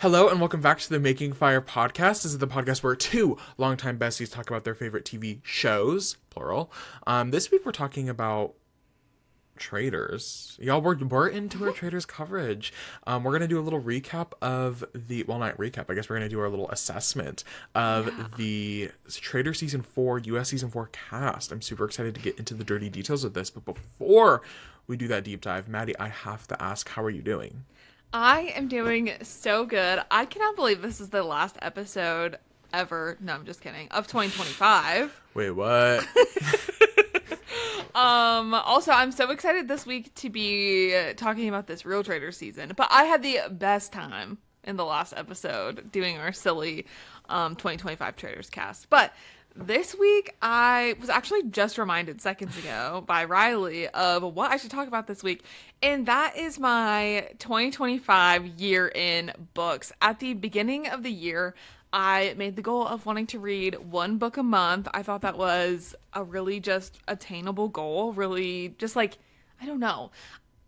Hello and welcome back to the Making Fire podcast. This is the podcast where two longtime besties talk about their favorite TV shows, plural. This week we're talking about Traitors. Y'all, we're into our Traitors coverage. We're going to do a little recap of not recap, I guess we're going to do our little assessment of the Traitors Season 4, US Season 4 cast. I'm super excited to get into the dirty details of this, but before we do that deep dive, Maddie, I have to ask, how are you doing? I am doing so good. I cannot believe this is the last episode ever. No, I'm just kidding. Of 2025. Wait, what? Also, I'm so excited this week to be talking about this Real Trader season. But I had the best time in the last episode doing our silly 2025 Traders cast. But this week, I was actually just reminded seconds ago by Riley of what I should talk about this week. And that is my 2025 year-in books. At the beginning of the year, I made the goal of wanting to read one book a month. I thought that was a really just attainable goal. Really just like, I don't know.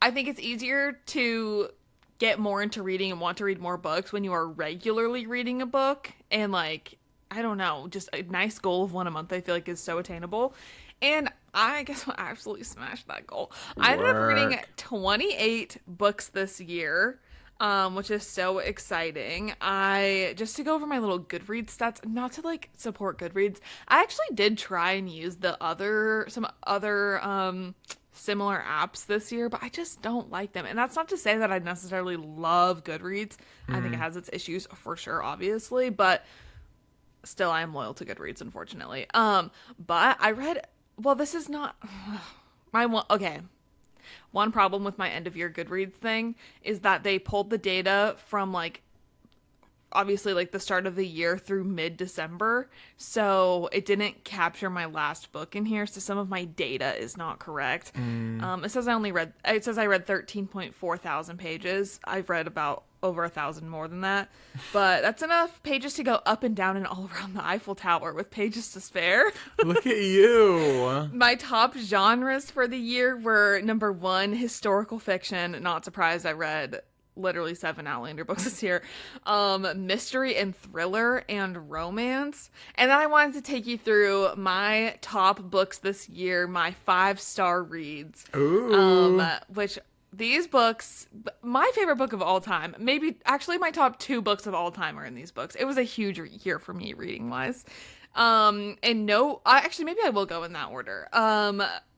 I think it's easier to get more into reading and want to read more books when you are regularly reading a book. And like, I don't know, just a nice goal of one a month I feel like is so attainable. And I guess I absolutely smashed that goal. I ended up reading 28 books this year, which is so exciting. Just to go over my little Goodreads stats, not to like support Goodreads, I actually did try and use some other similar apps this year, but I just don't like them. And that's not to say that I necessarily love Goodreads. I think it has its issues for sure, obviously, but still, I am loyal to Goodreads, unfortunately. But I read, well, this is not my one. Okay. One problem with my end of year Goodreads thing is that they pulled the data from like, obviously like the start of the year through mid-December. So it didn't capture my last book in here. So some of my data is not correct. It says I read 13.4 thousand pages. I've read about over 1,000 more than that, but that's enough pages to go up and down and all around the Eiffel Tower with pages to spare. Look at you. My top genres for the year were number 1, historical fiction. Not surprised, I read literally 7 Outlander books this year. Mystery and thriller and romance. And then I wanted to take you through my top books this year, my 5-star reads. Ooh. Which these books, my favorite book of all time, maybe actually my top 2 books of all time are in these books. It was a huge year for me reading wise. And no, actually maybe I will go in that order.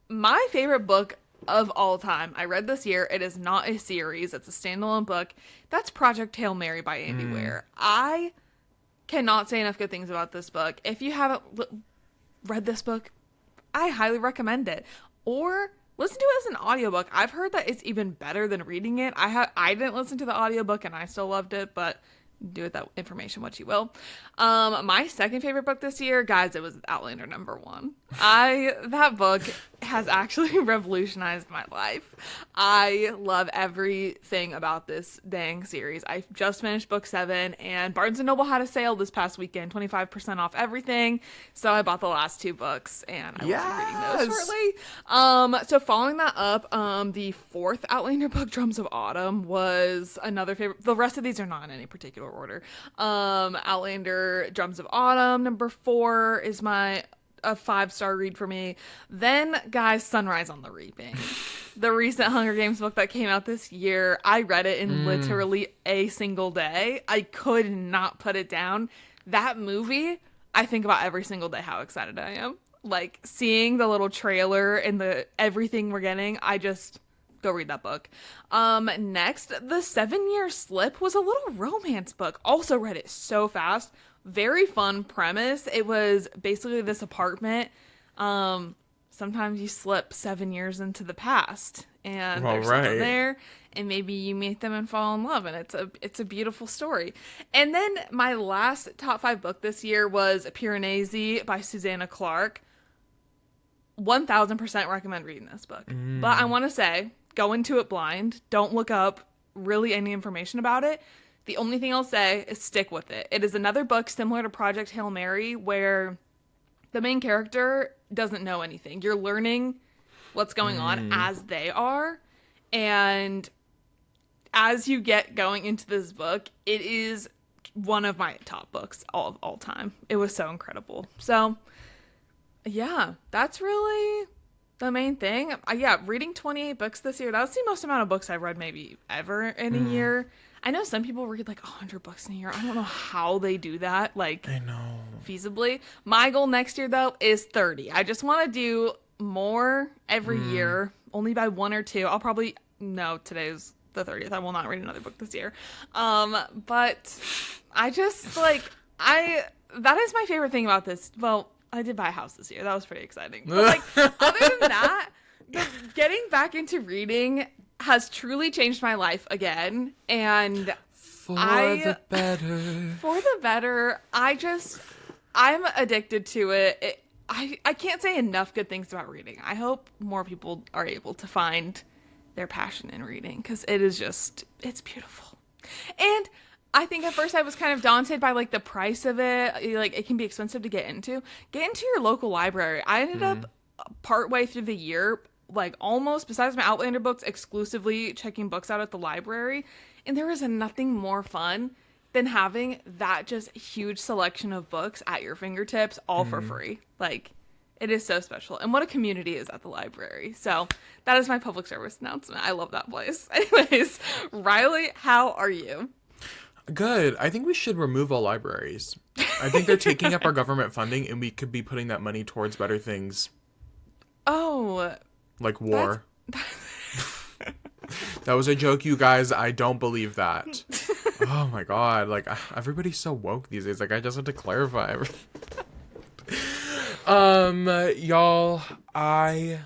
My favorite book of all time I read this year, it is not a series, it's a standalone book. That's Project Hail Mary by Andy Weir. I cannot say enough good things about this book. If you haven't read this book, I highly recommend it. Or listen to it as an audiobook. I've heard that it's even better than reading it. I didn't listen to the audiobook and I still loved it, but do with that information what you will. My second favorite book this year, guys, it was Outlander number 1. That book has actually revolutionized my life. I love everything about this dang series. I just finished book 7 and Barnes & Noble had a sale this past weekend, 25% off everything. So I bought the last 2 books and I will be reading those shortly. So following that up, the 4th Outlander book, Drums of Autumn, was another favorite. The rest of these are not in any particular order. Outlander, Drums of Autumn, number 4 is a 5-star read for me. Then, guys, Sunrise on the Reaping. The recent Hunger Games book that came out this year. I read it in literally a single day. I could not put it down. That movie, I think about every single day how excited I am. Like, seeing the little trailer and everything we're getting, I just go read that book. Next, The 7-Year Slip was a little romance book. Also read it so fast. Very fun premise. It was basically this apartment. Sometimes you slip 7 years into the past and there's someone there and maybe you meet them and fall in love and it's a beautiful story. And then my last top 5 book this year was Piranesi by Susanna Clark. 1000% recommend reading this book. But I want to say, go into it blind. Don't look up really any information about it. The only thing I'll say is stick with it. It is another book similar to Project Hail Mary where the main character doesn't know anything. You're learning what's going on as they are. And as you get going into this book, it is one of my top books of all time. It was so incredible. So, yeah, that's really the main thing. Yeah, reading 28 books this year. That's the most amount of books I've read maybe ever in a year. I know some people read like 100 books in a year. I don't know how they do that, like, I know. feasibly. My goal next year, though, is 30. I just want to do more every year, only by 1 or 2. I'll probably, no, today's the 30th. I will not read another book this year. But I just, like, that is my favorite thing about this. Well, I did buy a house this year. That was pretty exciting. But, like, other than that, getting back into reading has truly changed my life again. And For the better. For the better. I'm addicted to it. I can't say enough good things about reading. I hope more people are able to find their passion in reading, because it is just, it's beautiful. And I think at first I was kind of daunted by like the price of it. Like, it can be expensive to get into. Get into your local library. I ended up partway through the year, like almost, besides my Outlander books, exclusively checking books out at the library. And there is nothing more fun than having that just huge selection of books at your fingertips, all for free. Like, it is so special. And what a community is at the library. So that is my public service announcement. I love that place. Anyways, Riley, how are you? Good. I think we should remove all libraries. I think they're taking up our government funding, and we could be putting that money towards better things. Oh. Like war. That was a joke, you guys. I don't believe that. Oh my god. Like, everybody's so woke these days. Like, I just have to clarify everything. Y'all, I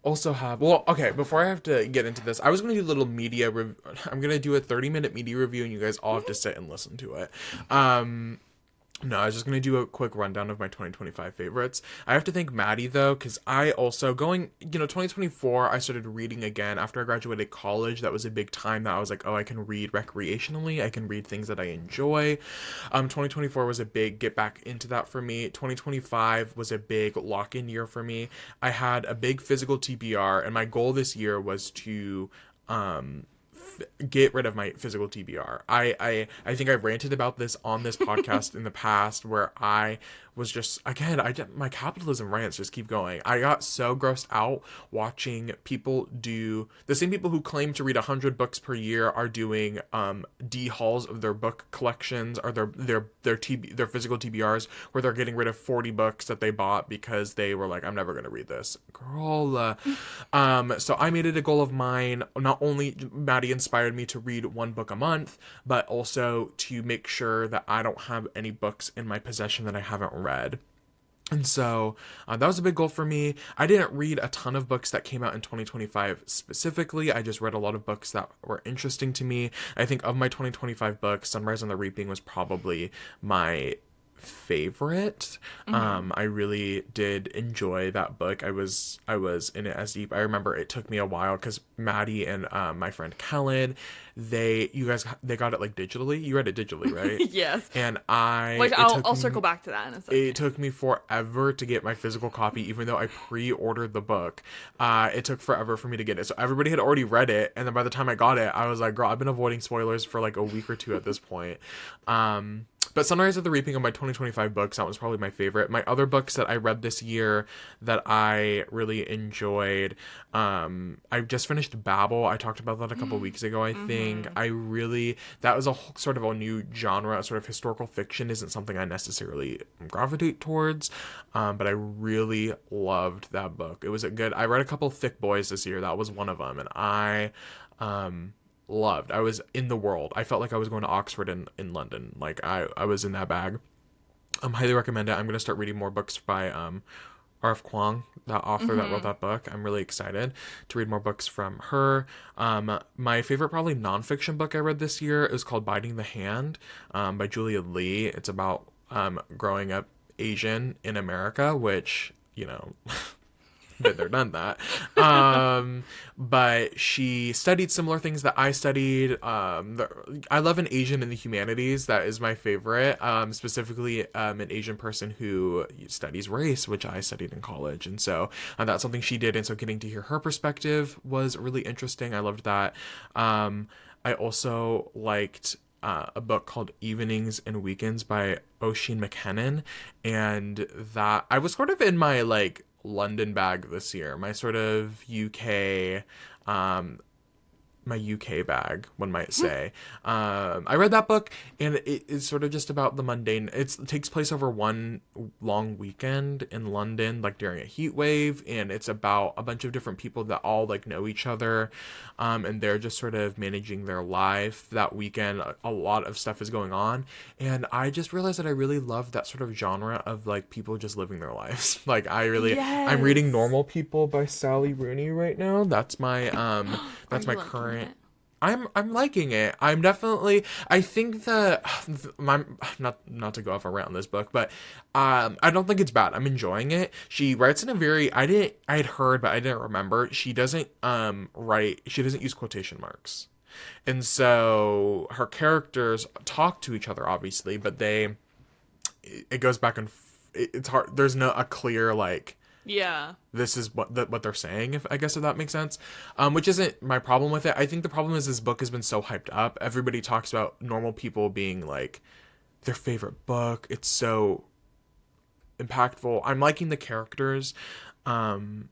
also have, well, okay, before I have to get into this, I was going to do a little I'm going to do a 30-minute media review, and you guys all have to sit and listen to it. No, I was just going to do a quick rundown of my 2025 favorites. I have to thank Maddie, though, because I also, 2024, I started reading again. After I graduated college, that was a big time that I was like, oh, I can read recreationally. I can read things that I enjoy. 2024 was a big get back into that for me. 2025 was a big lock-in year for me. I had a big physical TBR, and my goal this year was to get rid of my physical TBR. I think I've ranted about this on this podcast in the past, where I was just, again, my capitalism rants just keep going. I got so grossed out watching people the same people who claim to read 100 books per year are doing D-hauls of their book collections, or their physical TBRs, where they're getting rid of 40 books that they bought because they were like, I'm never going to read this. Girl. So I made it a goal of mine. Not only Maddie inspired me to read one book a month, but also to make sure that I don't have any books in my possession that I haven't read. And so that was a big goal for me. I didn't read a ton of books that came out in 2025 specifically. I just read a lot of books that were interesting to me. I think of my 2025 books, Sunrise on the Reaping was probably my favorite. I really did enjoy that book. I was in it as deep. I remember it took me a while because Maddie and my friend Kellen, they got it like digitally. You read it digitally, right? Yes. And I'll circle back to that in a second. It took me forever to get my physical copy, even though I pre-ordered the book. It took forever for me to get it. So everybody had already read it, and then by the time I got it, I was like, girl, I've been avoiding spoilers for like a week or two at this point. But Sunrise of the Reaping of my 2025 books, that was probably my favorite. My other books that I read this year that I really enjoyed, I just finished Babel. I talked about that a couple weeks ago, I think. That was sort of a new genre. Sort of historical fiction isn't something I necessarily gravitate towards, but I really loved that book. It was I read a couple thick boys this year. That was one of them, and I loved. I was in the world. I felt like I was going to Oxford in London. Like I was in that bag. Highly recommend it. I'm gonna start reading more books by R.F. Kuang, that author that wrote that book. I'm really excited to read more books from her. My favorite probably nonfiction book I read this year is called Biting the Hand by Julia Lee. It's about growing up Asian in America, which, been there, done that. But she studied similar things that I studied. I love an Asian in the humanities. That is my favorite. Specifically, an Asian person who studies race, which I studied in college. And so that's something she did. And so getting to hear her perspective was really interesting. I loved that. I also liked a book called Evenings and Weekends by Oisin McKinnon, and that I was sort of in my like London bag this year, my sort of UK um my UK bag, one might say. I read that book, and it is sort of just about the mundane. It takes place over one long weekend in London, like during a heat wave, and it's about a bunch of different people that all like know each other, and they're just sort of managing their life that weekend. A lot of stuff is going on, and I just realized that I really love that sort of genre of like people just living their lives. Like I'm reading Yes. Normal People by Sally Rooney right now. Are That's you my liking current. it? I'm liking it. I'm definitely. I think that I'm not to go off a rant on this book, but I don't think it's bad. I'm enjoying it. She writes in a very I had heard, but I didn't remember. She doesn't write. She doesn't use quotation marks, and so her characters talk to each other, obviously, but it goes back and it's hard. There's no a clear like Yeah. this is what they're saying, if I guess if that makes sense, which isn't my problem with it. I think the problem is this book has been so hyped up. Everybody talks about Normal People being like their favorite book. It's so impactful. I'm liking the characters, and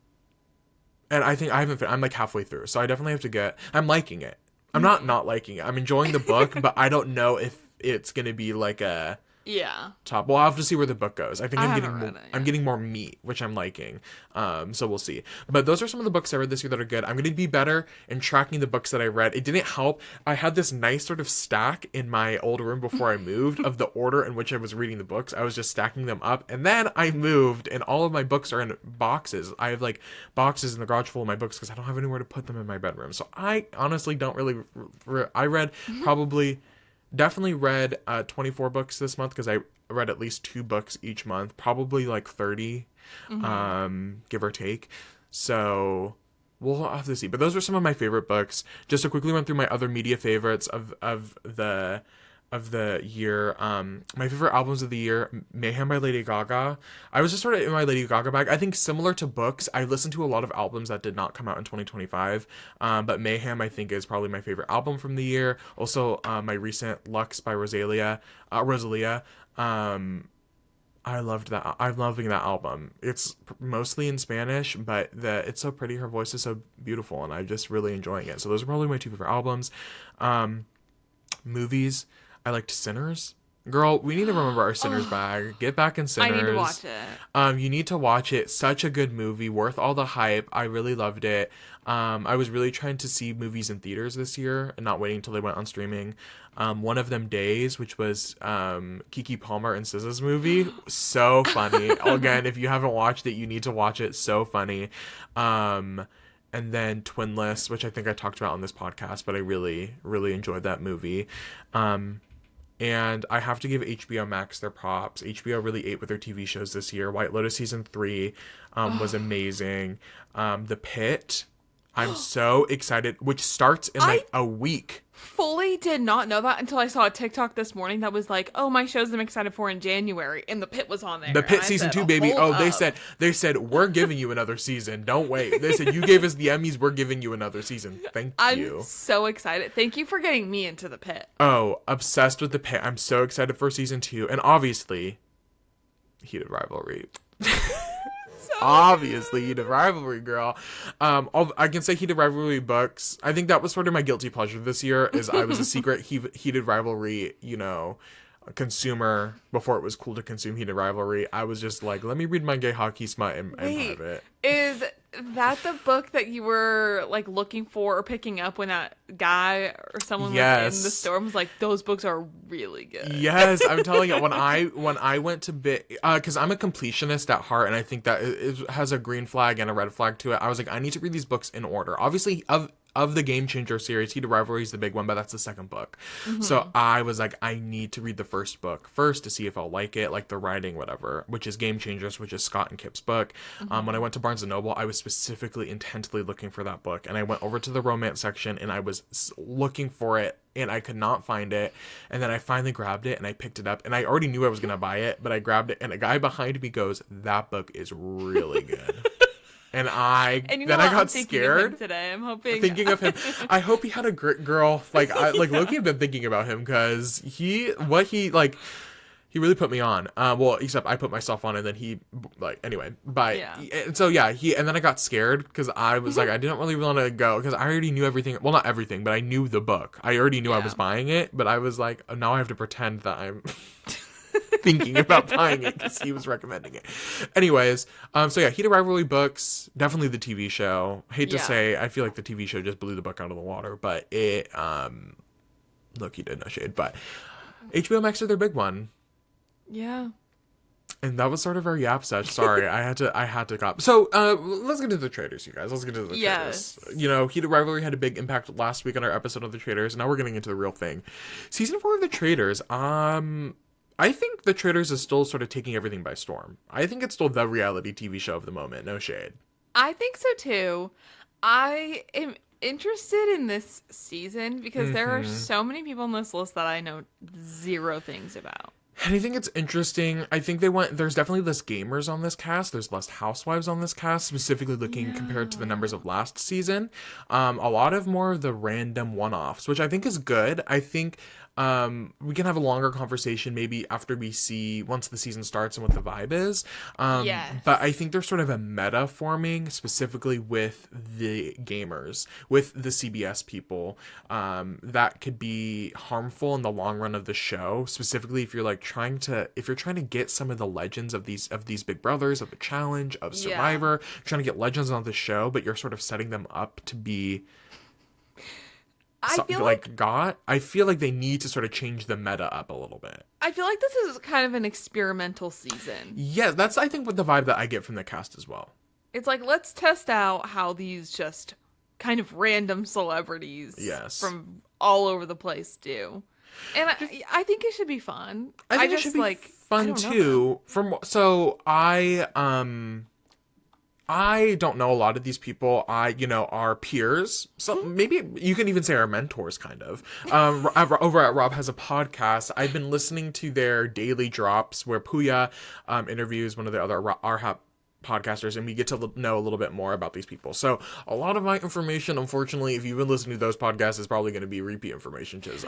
I think I haven't I'm like halfway through, so I definitely have to get. I'm liking it. I'm not liking it. I'm enjoying the book, but I don't know if it's gonna be like a Yeah. top. We'll have to see where the book goes. I think I haven't read it I'm yet. getting more meat, which I'm liking. So we'll see. But those are some of the books I read this year that are good. I'm going to be better in tracking the books that I read. It didn't help. I had this nice sort of stack in my old room before I moved of the order in which I was reading the books. I was just stacking them up, and then I moved, and all of my books are in boxes. I have like boxes in the garage full of my books because I don't have anywhere to put them in my bedroom. So I honestly don't really. I read probably. Definitely read 24 books this month because I read at least 2 books each month, probably like 30, give or take. So we'll have to see. But those are some of my favorite books. Just to quickly run through my other media favorites of the year. My favorite albums of the year: Mayhem by Lady Gaga. I was just sort of in my Lady Gaga bag. I think similar to books, I listened to a lot of albums that did not come out in 2025. But Mayhem, I think, is probably my favorite album from the year. Also, my recent Lux by Rosalia. I loved that. I'm loving that album. It's mostly in Spanish, but it's so pretty. Her voice is so beautiful, and I'm just really enjoying it. So those are probably my 2 favorite albums. Movies. I liked Sinners. Girl, we need to remember our Sinners bag. Get back in Sinners. I need to watch it. You need to watch it. Such a good movie, worth all the hype. I really loved it. I was really trying to see movies in theaters this year and not waiting until they went on streaming. One of them Days, which was Kiki Palmer and SZA's movie. So funny. Again, if you haven't watched it, you need to watch it. So funny. And then Twinless, which I think I talked about on this podcast, but I really, really enjoyed that movie. And I have to give HBO Max their props. HBO really ate with their TV shows this year. White Lotus season 3 was amazing. The Pit, I'm so excited, which starts in like a week. Fully did not know that until I saw a TikTok this morning that was like, "Oh, my shows I'm excited for in January," and The Pit was on there. The Pit And I season said, 2, baby. "Hold Oh, up." they said we're giving you another season. Don't wait. They said you gave us the Emmys. We're giving you another season. Thank you. I'm so excited. Thank you for getting me into The Pit. Oh, obsessed with The Pit. I'm so excited for season 2, and obviously, heated rivalry. Obviously, Heated Rivalry, girl. I can say Heated Rivalry books. I think that was sort of my guilty pleasure this year. Is I was a secret Heated Rivalry, consumer before it was cool to consume Heated Rivalry. I was just like, let me read my gay hockey smut in private. Is that the book that you were like looking for or picking up when that guy or someone was in the store and was like, those books are really good? Yes, I'm telling you, when I went to because I'm a completionist at heart, and I think that it has a green flag and a red flag to it. I was like, I need to read these books in order. Obviously, of the Game Changer series, Heated Rivalry is the big one, but that's the second book. So I was like, I need to read the first book first to see if I'll like it, like the writing, whatever, which is Game Changers, which is Scott and Kip's book. When I went to Barnes & Noble, I was specifically intently looking for that book, and I went over to the romance section, and I was looking for it, and I could not find it. And then I finally grabbed it, and I picked it up, and I already knew I was going to buy it, but I grabbed it, and a guy behind me goes, that book is really good. And I And then I got scared today. I'm hoping thinking of him. I hope he had a grit girl. Like Loki had been thinking about him because he really put me on. Well, except I put myself on, and then he anyway. But and so and then I got scared because I was like, I didn't really want to go because I already knew everything. Well, not everything, but I knew the book. I already knew I was buying it, but I was like, oh, now I have to pretend that I'm thinking about buying it because he was recommending it. Anyways, Heated Rivalry books, definitely the TV show. Hate to say, I feel like the TV show just blew the book out of the water, but it Loki did, no shade, but HBO Max are their big one. Yeah. And that was sort of our yap session. Sorry, I had to cop. So, let's get to the Traitors, you guys. Let's get to the Traitors. You know, Heated Rivalry had a big impact last week on our episode of the Traitors. Now we're getting into the real thing. Season 4 of the Traitors, I think the Traitors is still sort of taking everything by storm. I think it's still the reality TV show of the moment. No shade. I think so too. I am interested in this season because there are so many people on this list that I know zero things about. And I think it's interesting. I think there's definitely less gamers on this cast. There's less housewives on this cast, specifically looking compared to the numbers of last season. A lot of more of the random one-offs, which I think is good. I think we can have a longer conversation maybe after we see once the season starts and what the vibe is. But I think there's sort of a meta forming specifically with the gamers, with the CBS people, that could be harmful in the long run of the show. Specifically, if you're trying to get some of the legends of these Big Brothers, of the Challenge, of Survivor, trying to get legends on the show, but you're sort of setting them up to be. I feel like they need to sort of change the meta up a little bit. I feel like this is kind of an experimental season. Yeah, that's I think what the vibe that I get from the cast as well. It's like, let's test out how these just kind of random celebrities from all over the place do. And I think it should be fun. I think it should be fun too. I don't know a lot of these people. Our peers. So maybe you can even say our mentors, kind of. Over at Rob Has a Podcast, I've been listening to their daily drops where Puya interviews one of the other RHAP podcasters, and we get to know a little bit more about these people. So a lot of my information, unfortunately, if you've been listening to those podcasts, is probably going to be repeat information because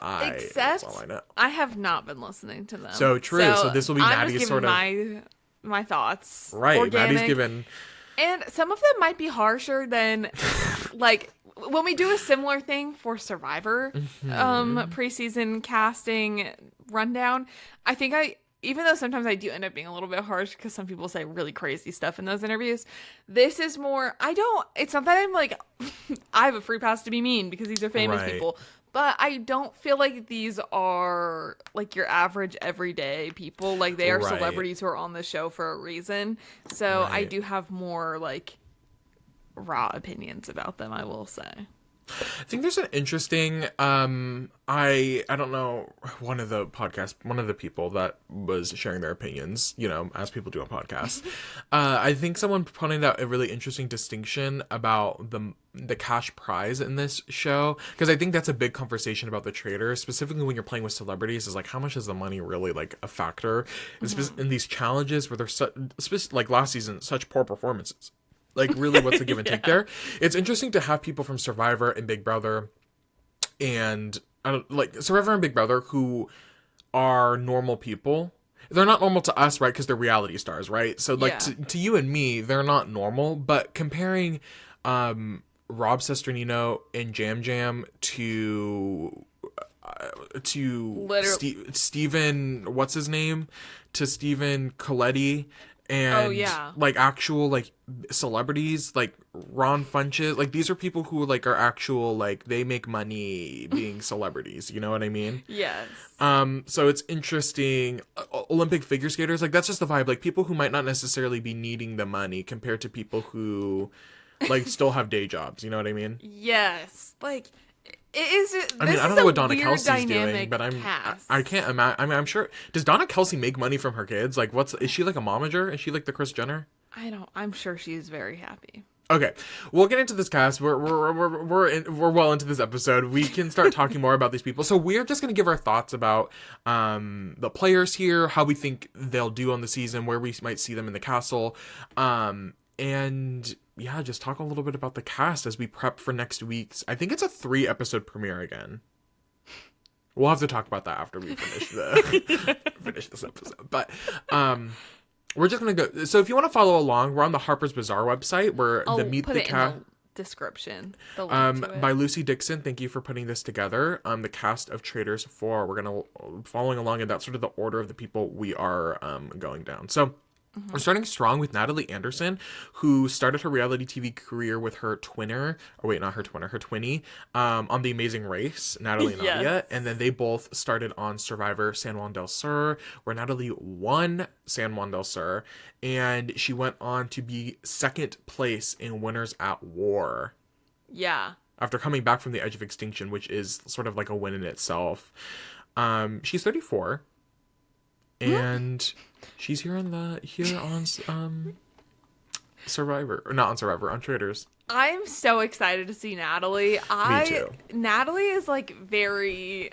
that's all I know. I have not been listening to them. So true. So this will be Maddie's sort of my thoughts. Right. Organic. Maddie's given. And some of them might be harsher than, when we do a similar thing for Survivor, preseason casting rundown, I think even though sometimes I do end up being a little bit harsh because some people say really crazy stuff in those interviews, this is more, it's not that I'm I have a free pass to be mean because these are famous people. But I don't feel like these are your average everyday people. They are celebrities who are on the show for a reason. So I do have more raw opinions about them, I will say. I think there's an interesting I don't know, one of the people that was sharing their opinions, as people do on podcasts. I think someone pointed out a really interesting distinction about the cash prize in this show, because I think that's a big conversation about the Traitors, specifically when you're playing with celebrities, is how much is the money really a factor in these challenges where they're last season, such poor performances. Really, what's the give and take there? It's interesting to have people from Survivor and Big Brother and Survivor and Big Brother who are normal people. They're not normal to us, right? Because they're reality stars, right? So to you and me, they're not normal. But comparing Rob Sesternino and Jam Jam to Stephen, what's his name? To Stephen Coletti. And actual celebrities Ron Funches, these are people who are actual they make money being celebrities, you know what I mean? Yes. So it's interesting. Olympic figure skaters, that's just the vibe. People who might not necessarily be needing the money compared to people who still have day jobs, you know what I mean? Yes. I don't know what Donna Kelsey's doing, but I can't imagine. I'm sure. Does Donna Kelsey make money from her kids? Is she a momager? Is she the Kris Jenner? I'm sure she's very happy. Okay, we'll get into this cast. We're well into this episode. We can start talking more about these people. So we're just gonna give our thoughts about the players here, how we think they'll do on the season, where we might see them in the castle, and yeah, just talk a little bit about the cast as we prep for next week's. I think it's a 3-episode premiere again. We'll have to talk about that after we finish finish this episode. But we're just gonna go. So if you want to follow along, we're on the Harper's Bazaar website where I'll the Meet put the it in Cast. the description. The link to it. By Lucy Dixon. Thank you for putting this together. The cast of Traitors 4. We're gonna following along in that sort of the order of the people we are going down. So we're starting strong with Natalie Anderson, who started her reality TV career with her twinner, or wait, not her twinner, her twinnie, on The Amazing Race, Natalie and Nadia, Yes. and then they both started on Survivor San Juan del Sur, where Natalie won San Juan del Sur, and she went on to be second place in Winners at War. Yeah. After coming back from the edge of extinction, which is sort of like a win in itself. She's 34. And she's here on Survivor. Or not on Survivor, on Traitors. I'm so excited to see Natalie. Me too. Natalie is like very,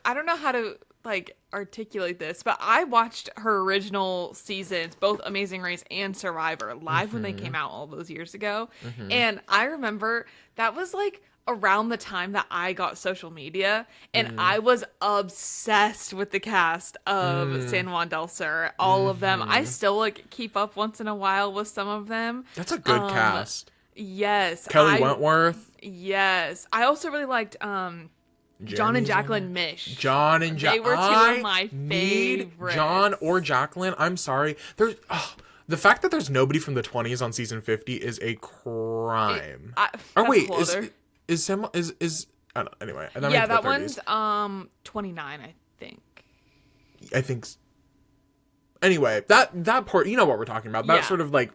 I don't know how to like articulate this, but I watched her original seasons, both Amazing Race and Survivor, live when they came out all those years ago. And I remember that was like around the time that I got social media, and I was obsessed with the cast of San Juan del Sur, all of them. I still like keep up once in a while with some of them. That's a good cast. Yes. Kelly Wentworth. Yes. I also really liked John and Jacqueline Mish. John and They were two of my favorites. John or Jacqueline. I'm sorry. There's the fact that there's nobody from the 20s on season 50 is a crime. Or wait, is Sam is I don't know, anyway. Yeah, that one's 29, I think. I think. Anyway, that part, you know what we're talking about. That sort of like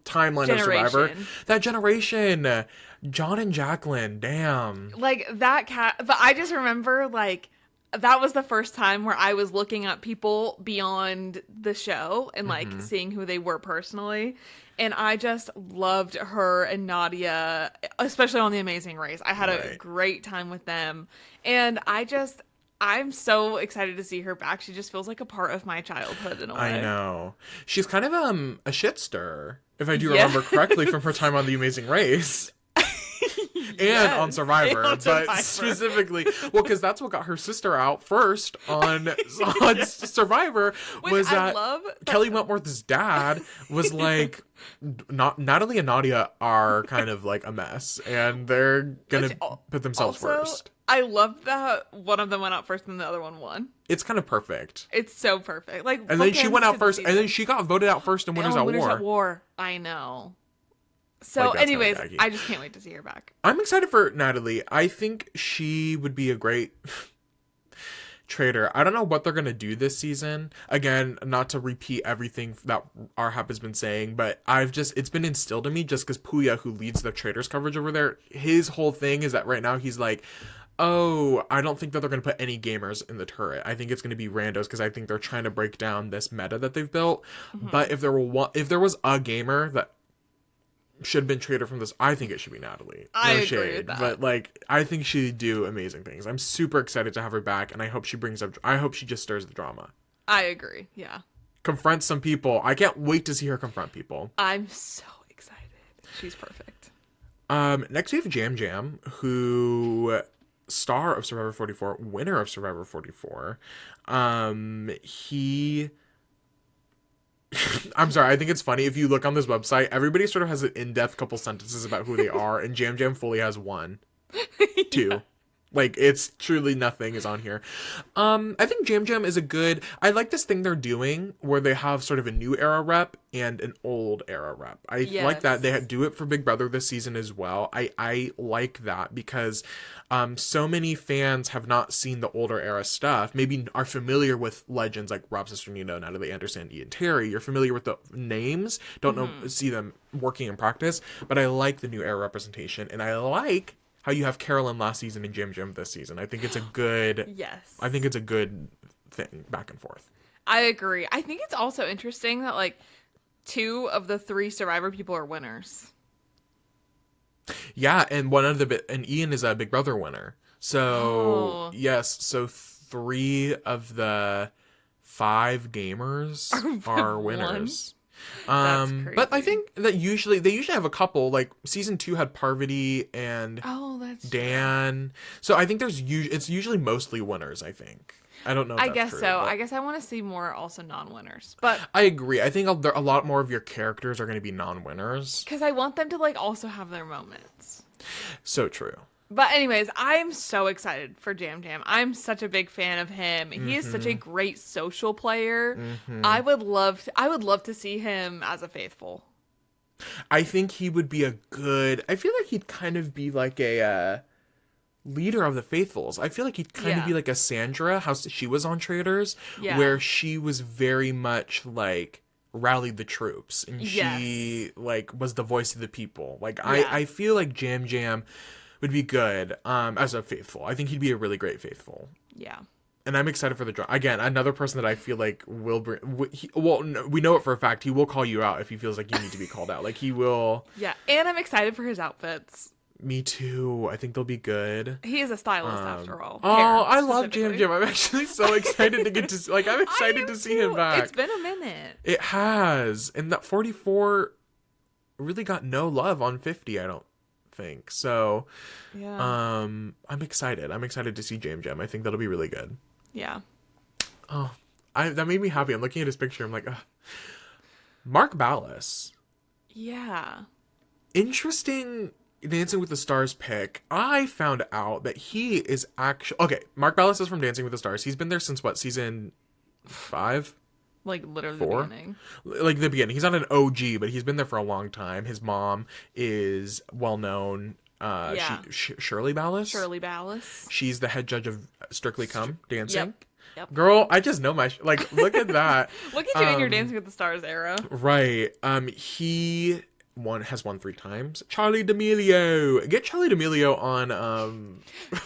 timeline of Survivor. That generation, John and Jacqueline. Damn. Like that cat, but I just remember like that was the first time where I was looking up people beyond the show and like seeing who they were personally. And I just loved her and Nadia, especially on The Amazing Race. I had a great time with them. And I'm so excited to see her back. She just feels like a part of my childhood in a way. I know. She's kind of a shit stirrer, if I do remember correctly from her time on The Amazing Race. And on Survivor, but specifically, well, because that's what got her sister out first on Survivor. Was that Kelly Wentworth's dad was like, Natalie and Nadia are kind of like a mess, and they're gonna put themselves first. I love that one of them went out first and the other one won. It's kind of perfect. It's so perfect. Like, and then she went out first, and then she got voted out first in Winners at War. I know. So, like, anyways, I just can't wait to see her back. I'm excited for Natalie. I think she would be a great traitor. I don't know what they're going to do this season. Again, not to repeat everything that Arhap has been saying, but it's been instilled in me just because Puya, who leads the Traitors coverage over there, his whole thing is that right now he's like, oh, I don't think that they're going to put any gamers in the turret. I think it's going to be randos because I think they're trying to break down this meta that they've built. But if there was a gamer that should have been traitor from this, I think it should be Natalie. I agree with that. But like, I think she'd do amazing things. I'm super excited to have her back, and I hope she just stirs the drama. I agree. Yeah. Confront some people. I can't wait to see her confront people. I'm so excited. She's perfect. Next we have Jam Jam, who star of Survivor 44, winner of Survivor 44. He I'm sorry, I think it's funny if you look on this website, everybody sort of has an in-depth couple sentences about who they are, and Jam Jam fully has one. Two. Like, it's truly nothing is on here. I think Jam Jam is I like this thing they're doing where they have sort of a new era rep and an old era rep. I like that. They do it for Big Brother this season as well. I like that because so many fans have not seen the older era stuff, maybe are familiar with legends like Rob Cesternino, Natalie Anderson, Ian Terry. You're familiar with the names, don't know, see them working in practice, but I like the new era representation, and I like how you have Carolyn last season and Jim Jim this season. I think it's a good I think it's a good thing back and forth. I agree. I think it's also interesting that like 2 of the 3 Survivor people are winners. Yeah, and and Ian is a Big Brother winner. So yes, so 3 of the 5 gamers are winners. That's crazy. But I think that they usually have a couple. Like season 2 had Parvati and Oh, that's Dan. So I think it's usually mostly winners, I think. I don't know if I that's guess true, so. but I guess I want to see more also non-winners. But I agree. I think a lot more of your characters are going to be non-winners. because I want them to like also have their moments. So true. But anyways, I'm so excited for Jam Jam. I'm such a big fan of him. He is such a great social player. I would love to see him as a faithful. I think he would be I feel like he'd kind of be like a leader of the faithfuls. I feel like he'd kind of be like a Sandra, how she was on Traitors, where she was very much like rallied the troops and she like was the voice of the people. Like I feel like Jam Jam would be good as a faithful. I think he'd be a really great faithful. Yeah. And I'm excited for the drama. Again, another person that I feel like will bring... we know it for a fact. He will call you out if he feels like you need to be called out. Like, he will... Yeah, and I'm excited for his outfits. Me too. I think they'll be good. He is a stylist after all. Oh, I love Jam Jam. I'm actually so excited to get to... Like, I'm excited to see him back. It's been a minute. It has. And that 44 really got no love on 50, I don't think. So, yeah. I'm excited. I'm excited to see Jam Jam. I think that'll be really good. Yeah. Oh, that made me happy. I'm looking at his picture. I'm like, ugh. Mark Ballas. Yeah. Interesting Dancing with the Stars pick. I found out that he is actually... Okay, Mark Ballas is from Dancing with the Stars. He's been there since what, season 5? Like literally 4? the beginning. Like the beginning. He's not an OG, but he's been there for a long time. His mom is well known. Shirley Ballas. Shirley Ballas. She's the head judge of Strictly Come Dancing. Yep. Girl, I just know like look at that. Look at you in your Dancing with the Stars era. Right. He has won 3 times. Charlie D'Amelio. Get Charlie D'Amelio on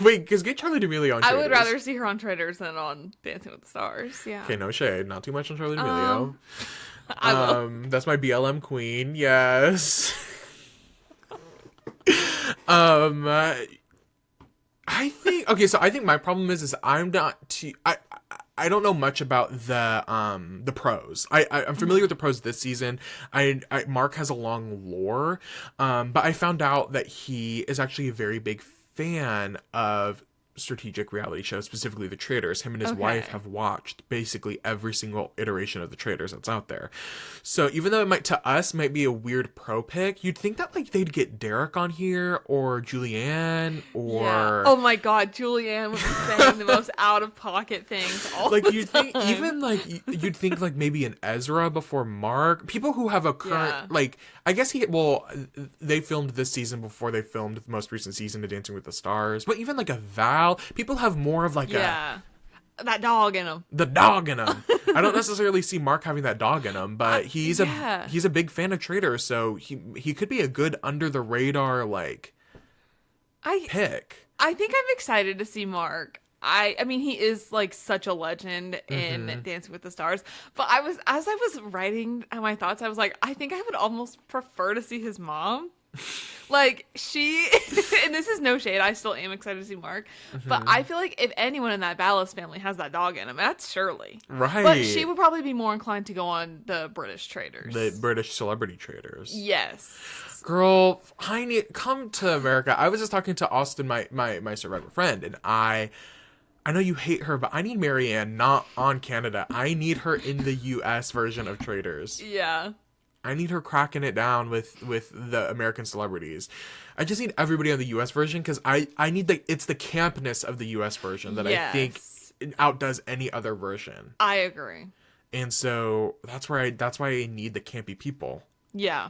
get Charlie D'Amelio on Traitors. I would rather see her on Traitors than on Dancing with the Stars. Yeah. Okay, no shade. Not too much on Charlie D'Amelio. I will. That's my BLM queen. Yes. I think my problem is I'm not too I don't know much about the pros. I'm familiar with the pros this season. Mark has a long lore, but I found out that he is actually a very big fan of strategic reality shows, specifically the Traitors. Him and his wife have watched basically every single iteration of the Traitors that's out there. So even though it to us might be a weird pro pick, you'd think that like they'd get Derek on here or Julianne or oh my god, Julianne would be saying the most out of pocket things all like the you'd time. think even like you'd think like maybe an Ezra before Mark, people who have a current like I guess they filmed this season before they filmed the most recent season of Dancing with the Stars, but even like a Val, people have more of like that dog in him. The dog in him. I don't necessarily see Mark having that dog in him, but he's a big fan of Traitors, so he could be a good under the radar pick. I think I'm excited to see Mark. I mean he is like such a legend in Dancing with the Stars, but as I was writing my thoughts, I was like, I think I would almost prefer to see his mom. Like she and this is no shade, I still am excited to see Mark, but I feel like if anyone in that Ballas family has that dog in him, that's Shirley. Right. But she would probably be more inclined to go on the British Traitors. The British celebrity Traitors. Yes. Girl, come to America. I was just talking to Austin, my survivor friend, and I know you hate her, but I need Marianne not on Canada. I need her in the US version of Traitors. Yeah. I need her cracking it down with the American celebrities. I just need everybody on the US version because I need it's the campness of the US version that I think outdoes any other version. I agree. And so that's why I need the campy people. Yeah.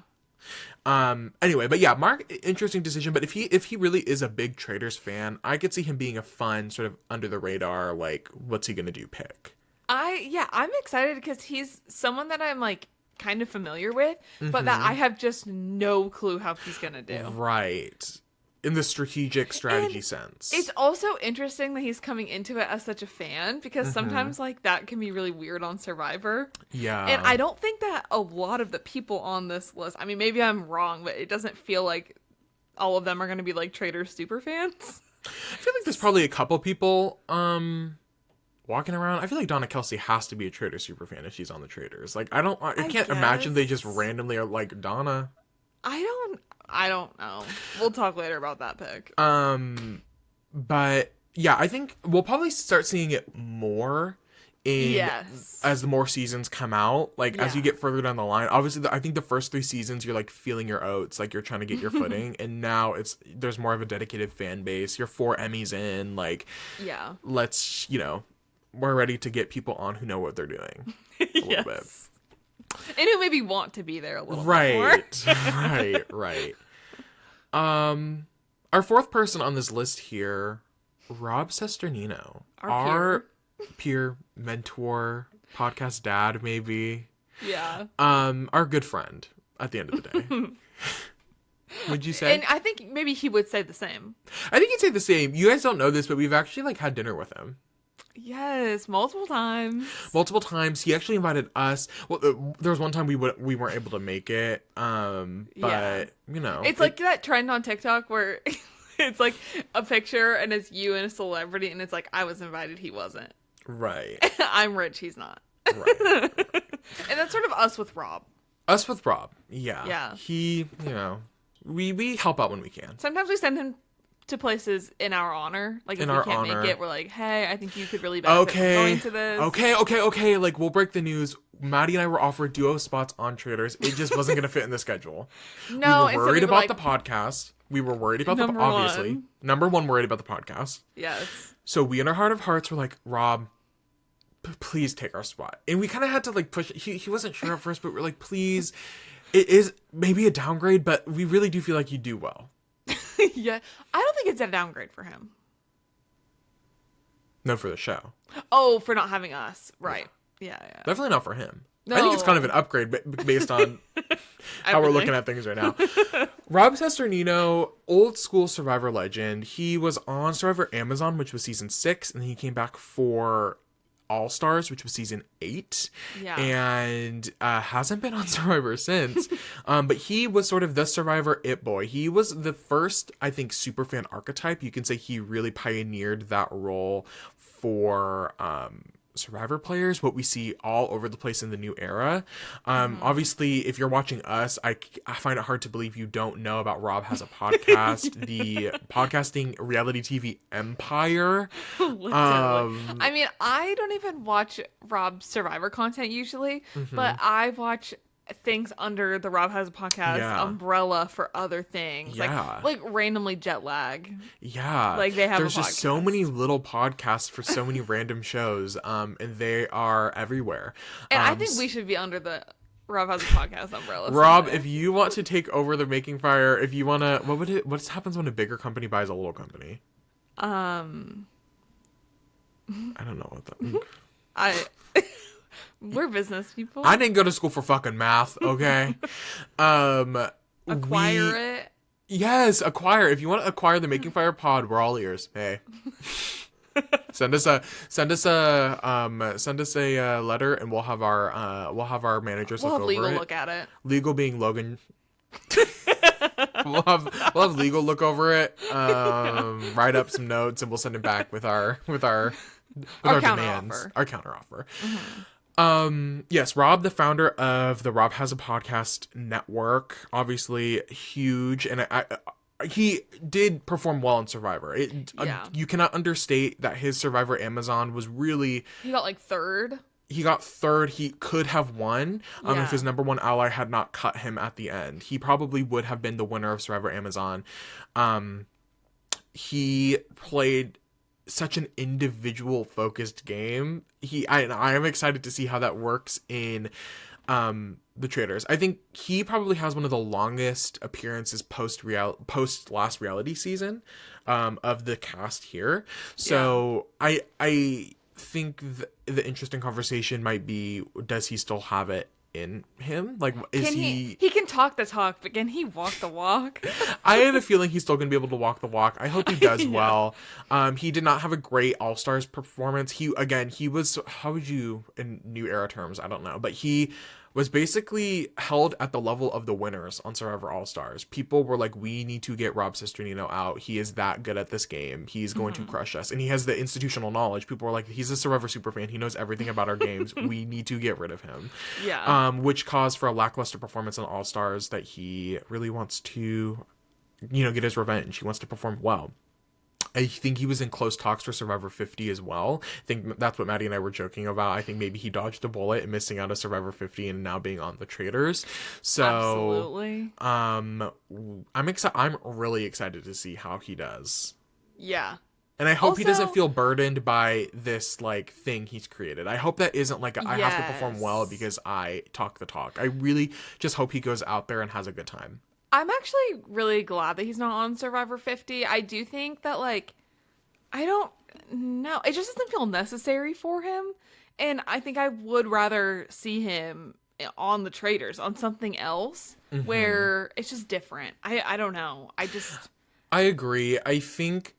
Anyway, but yeah, Mark, interesting decision. But if he really is a big Traitors fan, I could see him being a fun sort of under the radar, like what's he gonna do pick. I'm excited because he's someone that I'm like kind of familiar with, but that I have just no clue how he's gonna do. Right. In the strategy sense. It's also interesting that he's coming into it as such a fan because sometimes like that can be really weird on Survivor. Yeah. And I don't think that a lot of the people on this list, I mean, maybe I'm wrong, but it doesn't feel like all of them are going to be like Traitors super fans. I feel like there's probably a couple people walking around. I feel like Donna Kelsey has to be a Traitors super fan if she's on the Traitors. Like, I can't guess. imagine they just randomly are like, Donna. I don't know. We'll talk later about that pick. But yeah, I think we'll probably start seeing it more as the more seasons come out, like as you get further down the line. Obviously, I think the first 3 seasons you're like feeling your oats, like you're trying to get your footing, and now there's more of a dedicated fan base. You're 4 Emmys in, like let's we're ready to get people on who know what they're doing a little bit, and who maybe want to be there a little bit more. right. Our 4th person on this list here, Rob Sesternino, our peer, mentor, podcast dad, maybe. Yeah. Our good friend at the end of the day. Would you say? And I think maybe he would say the same. I think he'd say the same. You guys don't know this, but we've actually like had dinner with him. Yes, multiple times. Multiple times. He actually invited us. Well, there was one time we weren't able to make it. But it's like that trend on TikTok where it's like a picture and it's you and a celebrity, and it's like, I was invited, he wasn't. Right. I'm rich, he's not. Right. And that's sort of us with Rob. Us with Rob. Yeah. Yeah. He, we help out when we can. Sometimes we send him to places in our honor. Like, if we can't make it, we're like, hey, I think you could really benefit from going to this. Okay. Like, we'll break the news. Maddie and I were offered duo spots on Traitors. It just wasn't going to fit in the schedule. No, we were worried about the podcast. We were worried about obviously. Number 1, worried about the podcast. Yes. So we, in our heart of hearts, were like, Rob, please take our spot. And we kind of had to like push. He wasn't sure at first, but we're like, please. It is maybe a downgrade, but we really do feel like you do well. Yeah, I don't think it's a downgrade for him. No, for the show. Oh, for not having us. Right. Yeah. Definitely not for him. No. I think it's kind of an upgrade based on how we're looking at things right now. Rob Sesternino, old school Survivor legend. He was on Survivor Amazon, which was season 6, and then he came back for All Stars, which was season 8, and hasn't been on Survivor since. But he was sort of the Survivor it boy. He was the first, I think, superfan archetype. You can say he really pioneered that role for Survivor players, what we see all over the place in the new era. Obviously, if you're watching us, I find it hard to believe you don't know about Rob Has a Podcast, the podcasting reality TV empire. I mean, I don't even watch Rob's Survivor content usually, but I watch things under the Rob Has a Podcast umbrella for other things, like randomly Jet Lag. Like they have. There's just so many little podcasts for so many random shows, and they are everywhere. And I think we should be under the Rob Has a Podcast umbrella. Rob, if you want to take over the Making Fire, if you want to, what happens when a bigger company buys a little company? I don't know what that. We're business people. I didn't go to school for fucking math, okay? Acquire it. Yes, acquire. If you want to acquire the Making Fire pod, we're all ears. Hey. Send us a letter, and we'll have our managers look over it. We'll have legal look at it. Legal being Logan. we'll have legal look over it. Write up some notes, and we'll send it back with our demands, our counteroffer. Yes, Rob, the founder of the Rob Has a Podcast network, obviously huge, and he did perform well in Survivor. You cannot understate that his Survivor Amazon was really... He got like 3rd. He got 3rd. He could have won if his number 1 ally had not cut him at the end. He probably would have been the winner of Survivor Amazon. He played such an individual focused game. I am excited to see how that works in the Traitors. I think he probably has one of the longest appearances post last reality season of the cast here. So I think the interesting conversation might be, does he still have it in him? Like, is he can talk the talk, but can he walk the walk? I have a feeling he's still gonna be able to walk the walk. I hope he does well. He did not have a great All-Stars performance. He was, how would you, in new era terms, I don't know, but he was basically held at the level of the winners on Survivor All-Stars. People were like, we need to get Rob Cesternino out. He is that good at this game. He's going to crush us. And he has the institutional knowledge. People were like, he's a Survivor superfan. He knows everything about our games. We need to get rid of him. Yeah. Which caused for a lackluster performance on All-Stars that he really wants to, get his revenge. He wants to perform well. I think he was in close talks for Survivor 50 as well. I think that's what Maddie and I were joking about. I think maybe he dodged a bullet and missing out of Survivor 50 and now being on the Traitors. So Absolutely. I'm really excited to see how he does. Yeah. And I hope he doesn't Also- feel burdened by this like thing he's created. I hope that isn't like I have to perform well Yes. because I talk the talk. I really just hope he goes out there and has a good time. I'm actually really glad that he's not on Survivor 50. I do think that, like, I don't know. It just doesn't feel necessary for him. And I think I would rather see him on the Traitors, on something else, where it's just different. I don't know. I agree. I think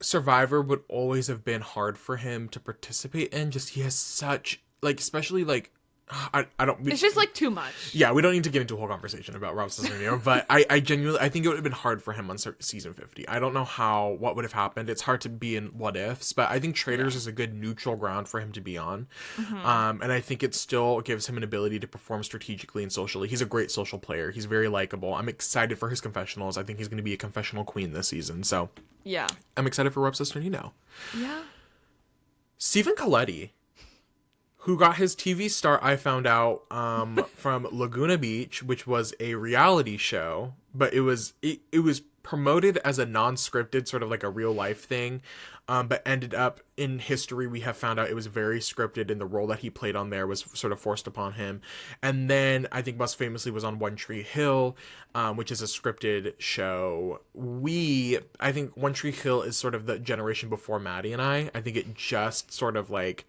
Survivor would always have been hard for him to participate in. Just he has such, like, especially, like, I don't... It's just, like, too much. Yeah, we don't need to get into a whole conversation about Rob Cesternino, but I genuinely, I think it would have been hard for him on season 50. I don't know what would have happened. It's hard to be in what ifs, but I think Traitors is a good neutral ground for him to be on. And I think it still gives him an ability to perform strategically and socially. He's a great social player. He's very likable. I'm excited for his confessionals. I think he's going to be a confessional queen this season, so Yeah. I'm excited for Rob Cesternino. Yeah. Stephen Coletti, who got his TV start, I found out, from Laguna Beach, which was a reality show, but it was promoted as a non-scripted, sort of like a real life thing, but ended up in history, we have found out it was very scripted, and the role that he played on there was sort of forced upon him. And then I think most famously was on One Tree Hill, which is a scripted show. I think One Tree Hill is sort of the generation before Maddie and I. I think it just sort of like...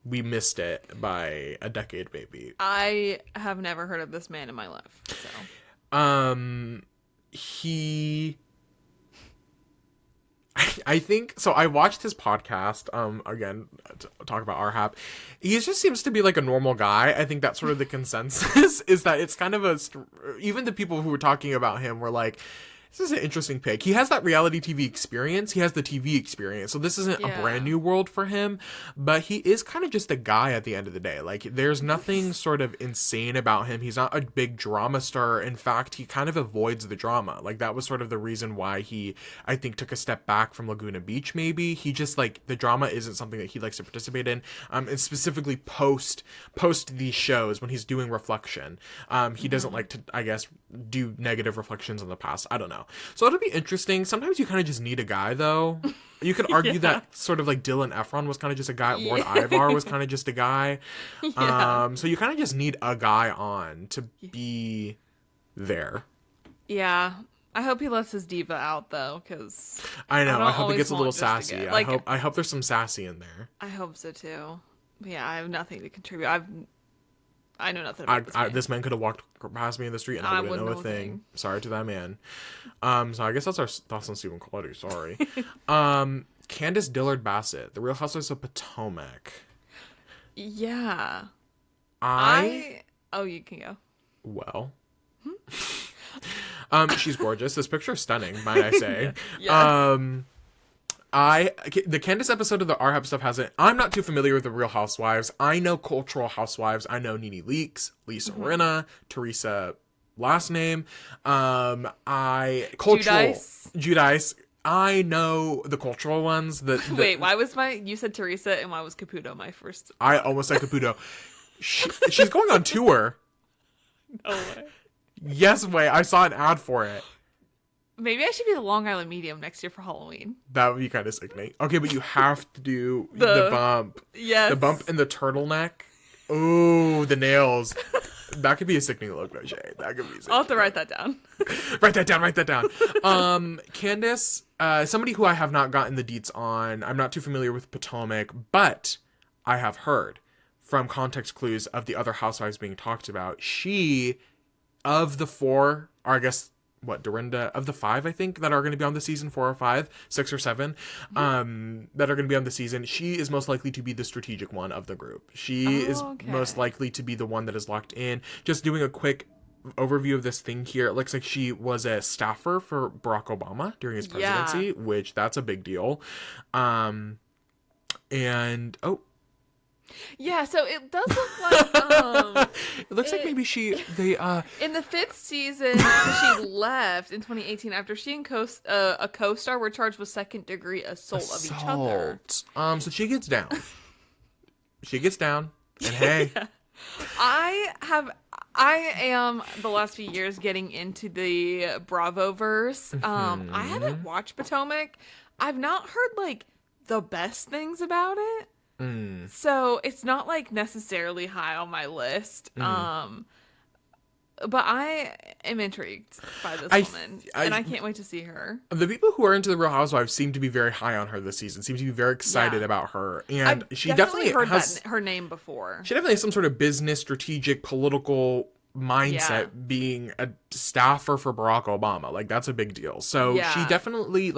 we missed it by a decade, maybe. I have never heard of this man in my life, so. I think, so I watched his podcast, again, to talk about RHAP. He just seems to be like a normal guy. I think that's sort of the consensus, is that it's kind of even the people who were talking about him were like, this is an interesting pick. He has that reality TV experience. He has the TV experience. So this isn't a brand new world for him, but he is kind of just a guy at the end of the day. Like, there's nothing sort of insane about him. He's not a big drama star. In fact, he kind of avoids the drama. Like, that was sort of the reason why he, I think, took a step back from Laguna Beach, maybe. He just, like, the drama isn't something that he likes to participate in. And specifically post these shows when he's doing reflection. He doesn't like to, I guess, do negative reflections on the past. I don't know. So it'll be interesting. Sometimes you kind of just need a guy, though. You could argue that sort of like Dylan Efron was kind of just a guy. Lord Ivar was kind of just a guy. So you kind of just need a guy on to be there. Yeah. I hope he lets his diva out, though, because... I know. I hope it always gets a little want just to sassy. get- like- I hope there's some sassy in there. I hope so, too. But yeah, I have nothing to contribute. I know nothing about this man. This man could have walked past me in the street and I wouldn't know a thing. Sorry to that man. So I guess that's our thoughts on Stephen Coletti. Sorry. Candace Dillard Bassett, The Real Housewives of Potomac. Yeah. Oh, you can go. Well. She's gorgeous. This picture is stunning, might I say. Yes. The Candace episode of the RHAP stuff hasn't... I'm not too familiar with the Real Housewives. I know cultural housewives. I know Nene Leakes, Lisa Rinna, Teresa last name. Giudice. I know the cultural ones. Wait, why was you said Teresa and why was Caputo my first? I almost said Caputo. She's going on tour. No way. Yes, way. I saw an ad for it. Maybe I should be the Long Island Medium next year for Halloween. That would be kind of sickening. Okay, but you have to do the bump. Yes. The bump and the turtleneck. Ooh, the nails. That could be a sickening look, no shade. That could be sickening. I'll have to write that down. Write that down. Candace, somebody who I have not gotten the deets on. I'm not too familiar with Potomac, but I have heard from context clues of the other housewives being talked about. She, of the four, or I guess Dorinda, of the 5, I think, that are going to be on the season, 4 or 5, 6 or 7, that are going to be on the season, she is most likely to be the strategic one of the group. She is most likely to be the one that is locked in. Just doing a quick overview of this thing here, it looks like she was a staffer for Barack Obama during his presidency, which that's a big deal. And yeah, so it does look like it looks like maybe they in the 5th season, so she left in 2018 after she and a co-star were charged with second-degree assault of each other. So she gets down. She gets down, and hey, Yeah. I am the last few years getting into the Bravo-verse. I haven't watched Potomac. I've not heard like the best things about it. So it's not like necessarily high on my list. But I am intrigued by this woman, and I can't wait to see her. The people who are into the Real Housewives seem to be very high on her this season. Seem to be very excited about her, and she definitely heard has her name before. She definitely has some sort of business, strategic, political mindset. Being a staffer for Barack Obama, like that's a big deal. So she definitely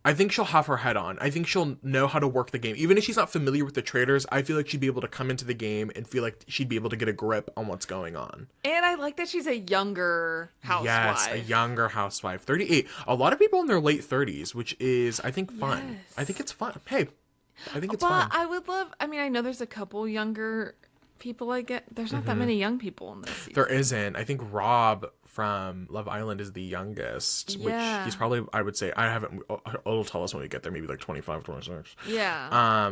I think she'll have her head on. I think she'll know how to work the game. Even if she's not familiar with the Traitors, I feel like she'd be able to come into the game and feel like she'd be able to get a grip on what's going on. And I like that she's a younger housewife. Yes, a younger housewife. 38. A lot of people in their late 30s, which is, I think, fun. Yes. I think it's fun. Hey, I think it's fun. I would love, I know there's a couple younger people I get. There's not that many young people in this season. There isn't. I think Rob from Love Island is the youngest, which he's probably, I would say, it'll tell us when we get there, maybe like 25, 26. Yeah.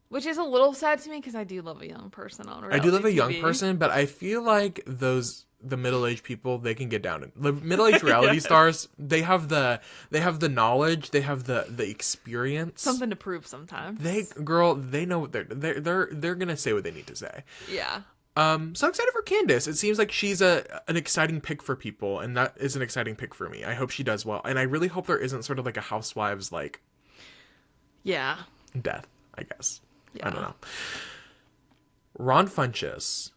Which is a little sad to me because I do love a young person on reality I do love a TV. young person, but I feel like the middle-aged people, they can get down. The middle-aged reality stars, they have the knowledge, they have the experience, something to prove sometimes. They know what they're gonna say what they need to say. Yeah. So excited for Candace. It seems like she's an exciting pick for people, and that is an exciting pick for me. I hope she does well, and I really hope there isn't sort of like a Housewives death, I guess. Yeah. I don't know. Ron Funches,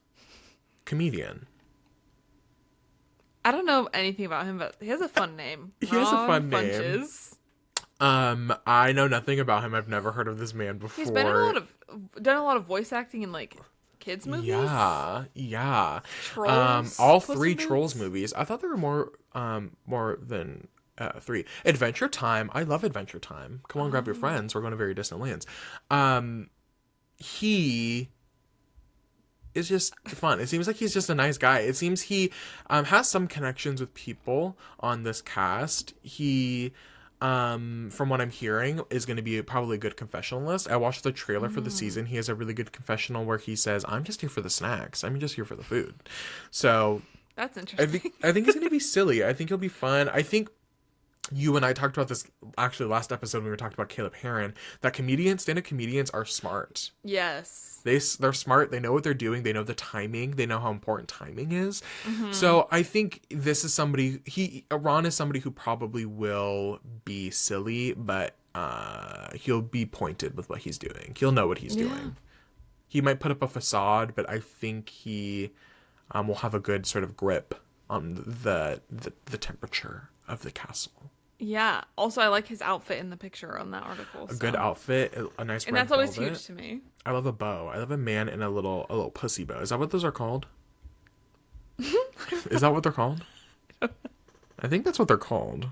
comedian. I don't know anything about him, but he has a fun name. He has a fun name. I know nothing about him. I've never heard of this man before. He's been done a lot of voice acting in kids movies. Yeah. Trolls. All 3 Trolls movies. I thought there were more than 3. Adventure Time. I love Adventure Time. Come on, grab your friends. We're going to very distant lands. He is just fun. It seems like he's just a nice guy. It seems he has some connections with people on this cast. He, from what I'm hearing, is going to be probably a good confessionalist. I watched the trailer for the season. He has a really good confessional where he says, "I'm just here for the snacks. I'm just here for the food." So that's interesting. I think he's going to be silly. I think he'll be fun. I think you and I talked about this actually last episode when we were talking about Caleb Heron, that stand-up comedians are smart. Yes. They're smart. They know what they're doing. They know the timing. They know how important timing is. So I think this is Ron is somebody who probably will be silly, but he'll be pointed with what he's doing. He'll know what he's doing. He might put up a facade, but I think he will have a good sort of grip on the temperature of the castle. Yeah. Also, I like his outfit in the picture on that article. A good outfit, a nice red velvet. And that's always huge to me. I love a bow. I love a man in a little pussy bow. Is that what those are called? Is that what they're called? I think that's what they're called.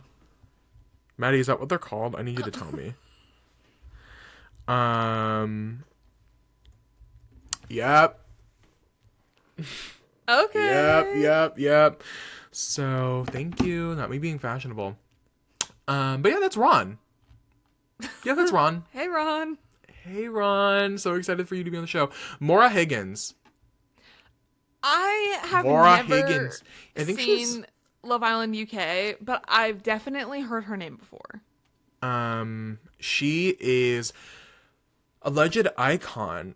Maddie, is that what they're called? I need you to tell me. Yep. Okay. Yep. So, thank you. Not me being fashionable. But yeah, that's Ron. Yeah, that's Ron. Hey, Ron. Hey, Ron. So excited for you to be on the show. Maura Higgins. I have never seen Love Island UK, but I've definitely heard her name before. She is alleged icon.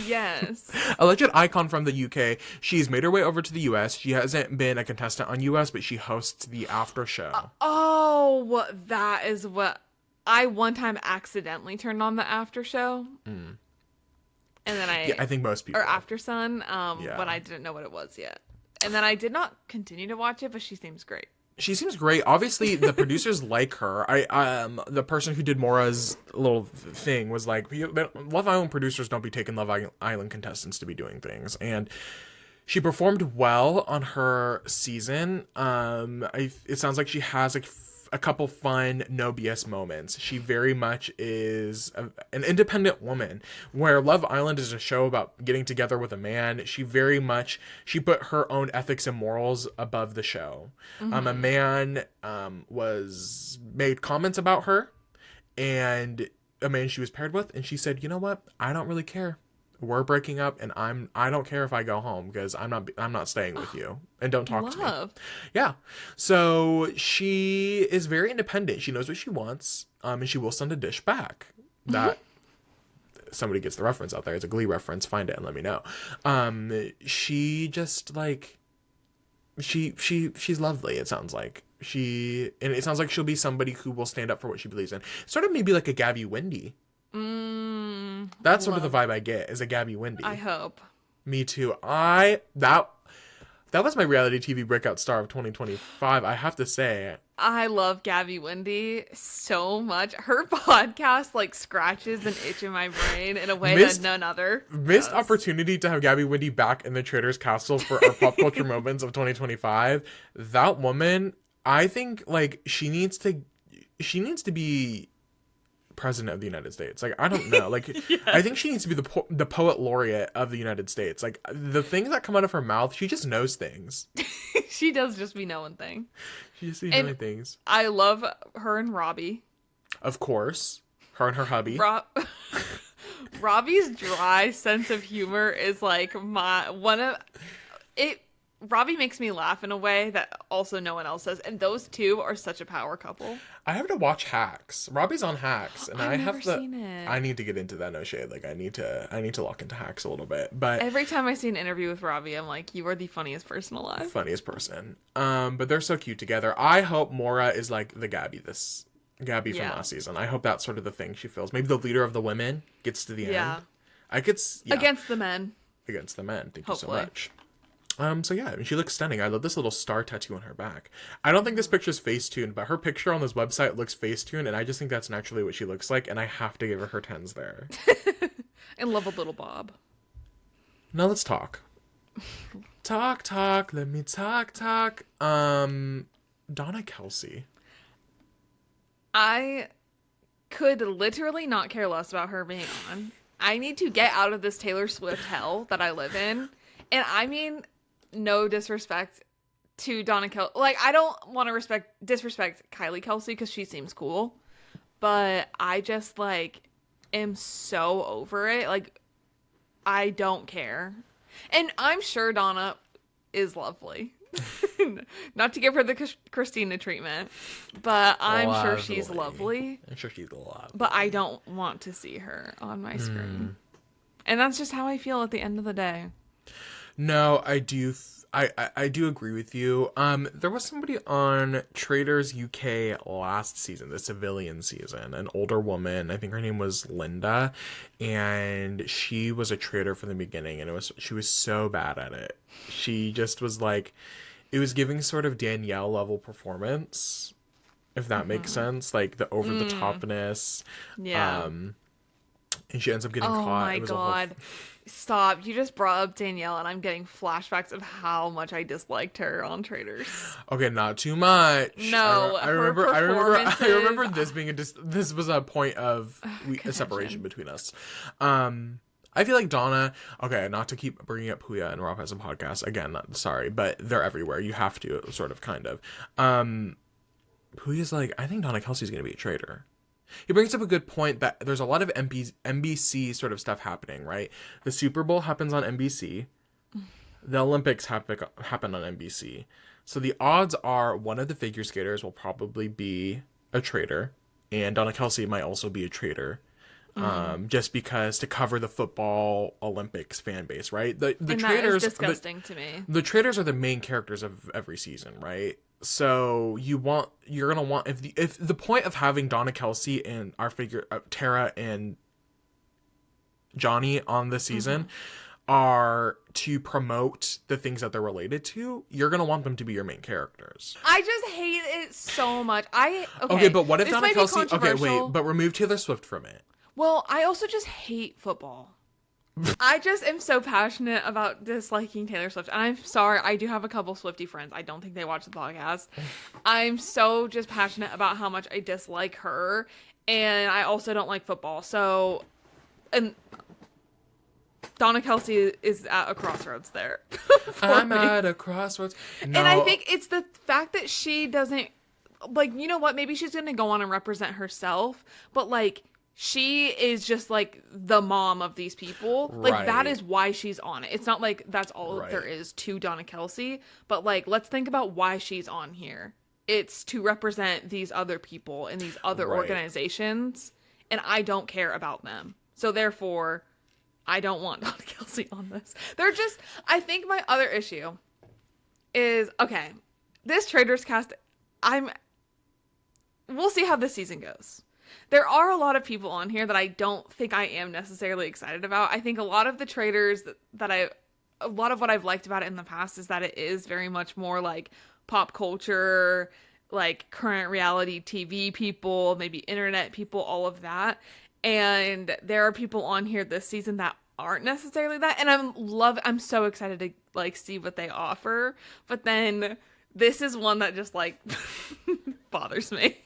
Yes. Alleged icon from the UK. She's made her way over to the US. She hasn't been a contestant on US, but she hosts the after show. That is what I one time accidentally turned on the after show. And then I think most people. Or After Sun, but I didn't know what it was yet. And then I did not continue to watch it, but she seems great. She seems great. Obviously, the producers like her. The person who did Mora's little thing was like, Love Island producers don't be taking Love Island contestants to be doing things, and she performed well on her season. It sounds like she has like a couple fun no BS moments. She very much is an independent woman, where Love Island is a show about getting together with a man. She put her own ethics and morals above the show. A man was made comments about her, and a man she was paired with, and she said, you know what, I don't really care. We're breaking up, and I don't care if I go home, because I'm not staying with you, and don't talk to me. Yeah. So she is very independent. She knows what she wants, and she will send a dish back. That somebody gets the reference out there. It's a Glee reference. Find it and let me know. She just like she's lovely. It sounds like it sounds like she'll be somebody who will stand up for what she believes in. Sort of maybe like a Gabby Wendy. That's sort of the vibe I get, is a Gabby Wendy. I hope. Me too. That was my reality TV breakout star of 2025, I have to say. I love Gabby Wendy so much. Her podcast like scratches an itch in my brain in a way that none other missed does. Opportunity to have Gabby Wendy back in the Traitors castle for our pop culture moments of 2025. That woman, I think, like, she needs to be president of the United States. Like, I don't know. Like, yes. I think she needs to be the poet laureate of the United States. Like, the things that come out of her mouth, she just knows things. She does just be knowing things. She just be knowing things. I love her and Robbie. Of course. Her and her hubby. Robbie's dry sense of humor is like Robbie makes me laugh in a way that also no one else does, and those two are such a power couple. I have to watch Hacks. Robbie's on Hacks, and I've never seen it. I need to get into that. No shade. Like, I need to look into Hacks a little bit. But every time I see an interview with Robbie, I'm like, you are the funniest person alive. Funniest person. But they're so cute together. I hope Mora is like the Gabby from last season. I hope that's sort of the thing she feels. Maybe the leader of the women gets to the end. Against the men. Against the men. Thank Hopefully. you so much. So yeah, I mean, she looks stunning. I love this little star tattoo on her back. I don't think this picture's Facetune, but her picture on this website looks Facetune, and I just think that's naturally what she looks like, and I have to give her tens there. And love a little Bob. Now let's talk. Talk. Let me talk. Donna Kelsey. I could literally not care less about her being on. I need to get out of this Taylor Swift hell that I live in. And I mean, no disrespect to Donna Kelsey. Like, I don't want to disrespect Kylie Kelsey because she seems cool. But I just, like, am so over it. Like, I don't care. And I'm sure Donna is lovely. Not to give her the Christina treatment, but I'm sure she's lovely. I'm sure she's lovely. But I don't want to see her on my screen. And that's just how I feel at the end of the day. No, I do. I do agree with you. There was somebody on Traitors UK last season, the civilian season, an older woman. I think her name was Linda, and she was a traitor from the beginning. And she was so bad at it. She just was like, it was giving sort of Danielle level performance, if that makes sense. Like the over the topness. Yeah. And she ends up getting caught. Oh my God. Stop. You just brought up Danielle and I'm getting flashbacks of how much I disliked her on Traitors. Okay, not too much. No, I remember this being this was a point of a separation between us. I feel like Donna, okay, not to keep bringing up Puya and Rob as a podcast again, sorry, but they're everywhere. You have to, sort of, kind of. Puya's like, I think Donna Kelsey's going to be a traitor. He brings up a good point that there's a lot of NBC sort of stuff happening, right? The Super Bowl happens on NBC. The Olympics happen on NBC. So the odds are one of the figure skaters will probably be a traitor, and Donna Kelsey might also be a traitor. Just because to cover the football Olympics fan base, right? The and Traitors, that is disgusting to me. The Traitors are the main characters of every season, right? So you're gonna want if the point of having Donna Kelsey and our figure Tara and Johnny on this season are to promote the things that they're related to, you're going to want them to be your main characters. I just hate it so much. Okay, but what if this Donna might be Kelsey... Okay, wait, controversial. but remove Taylor Swift from it. Well, I also just hate football. I just am so passionate about disliking Taylor Swift. And I'm sorry, I do have a couple Swiftie friends. I don't think they watch the podcast. I'm so just passionate about how much I dislike her. And I also don't like football. So, and Donna Kelsey is at a crossroads there. I'm at a crossroads. No. And I think it's the fact that she doesn't, like, you know what? Maybe she's going to go on and represent herself. But, like, she is just, like, the mom of these people. Like, Right. that is why she's on it. It's not like that's all Right. there is to Donna Kelsey. But, like, let's think about why she's on here. It's to represent these other people and these other Right. organizations. And I don't care about them. So, therefore, I don't want Donna Kelsey on this. They're just... I think my other issue is... Okay, this Traitors cast... We'll see how this season goes. There are a lot of people on here that I don't think I am necessarily excited about. I think a lot of the Traitors a lot of what I've liked about it in the past is that it is very much more like pop culture, like current reality TV people, maybe internet people, all of that. And there are people on here this season that aren't necessarily that. And I'm so excited to like see what they offer. But then this is one that just like bothers me.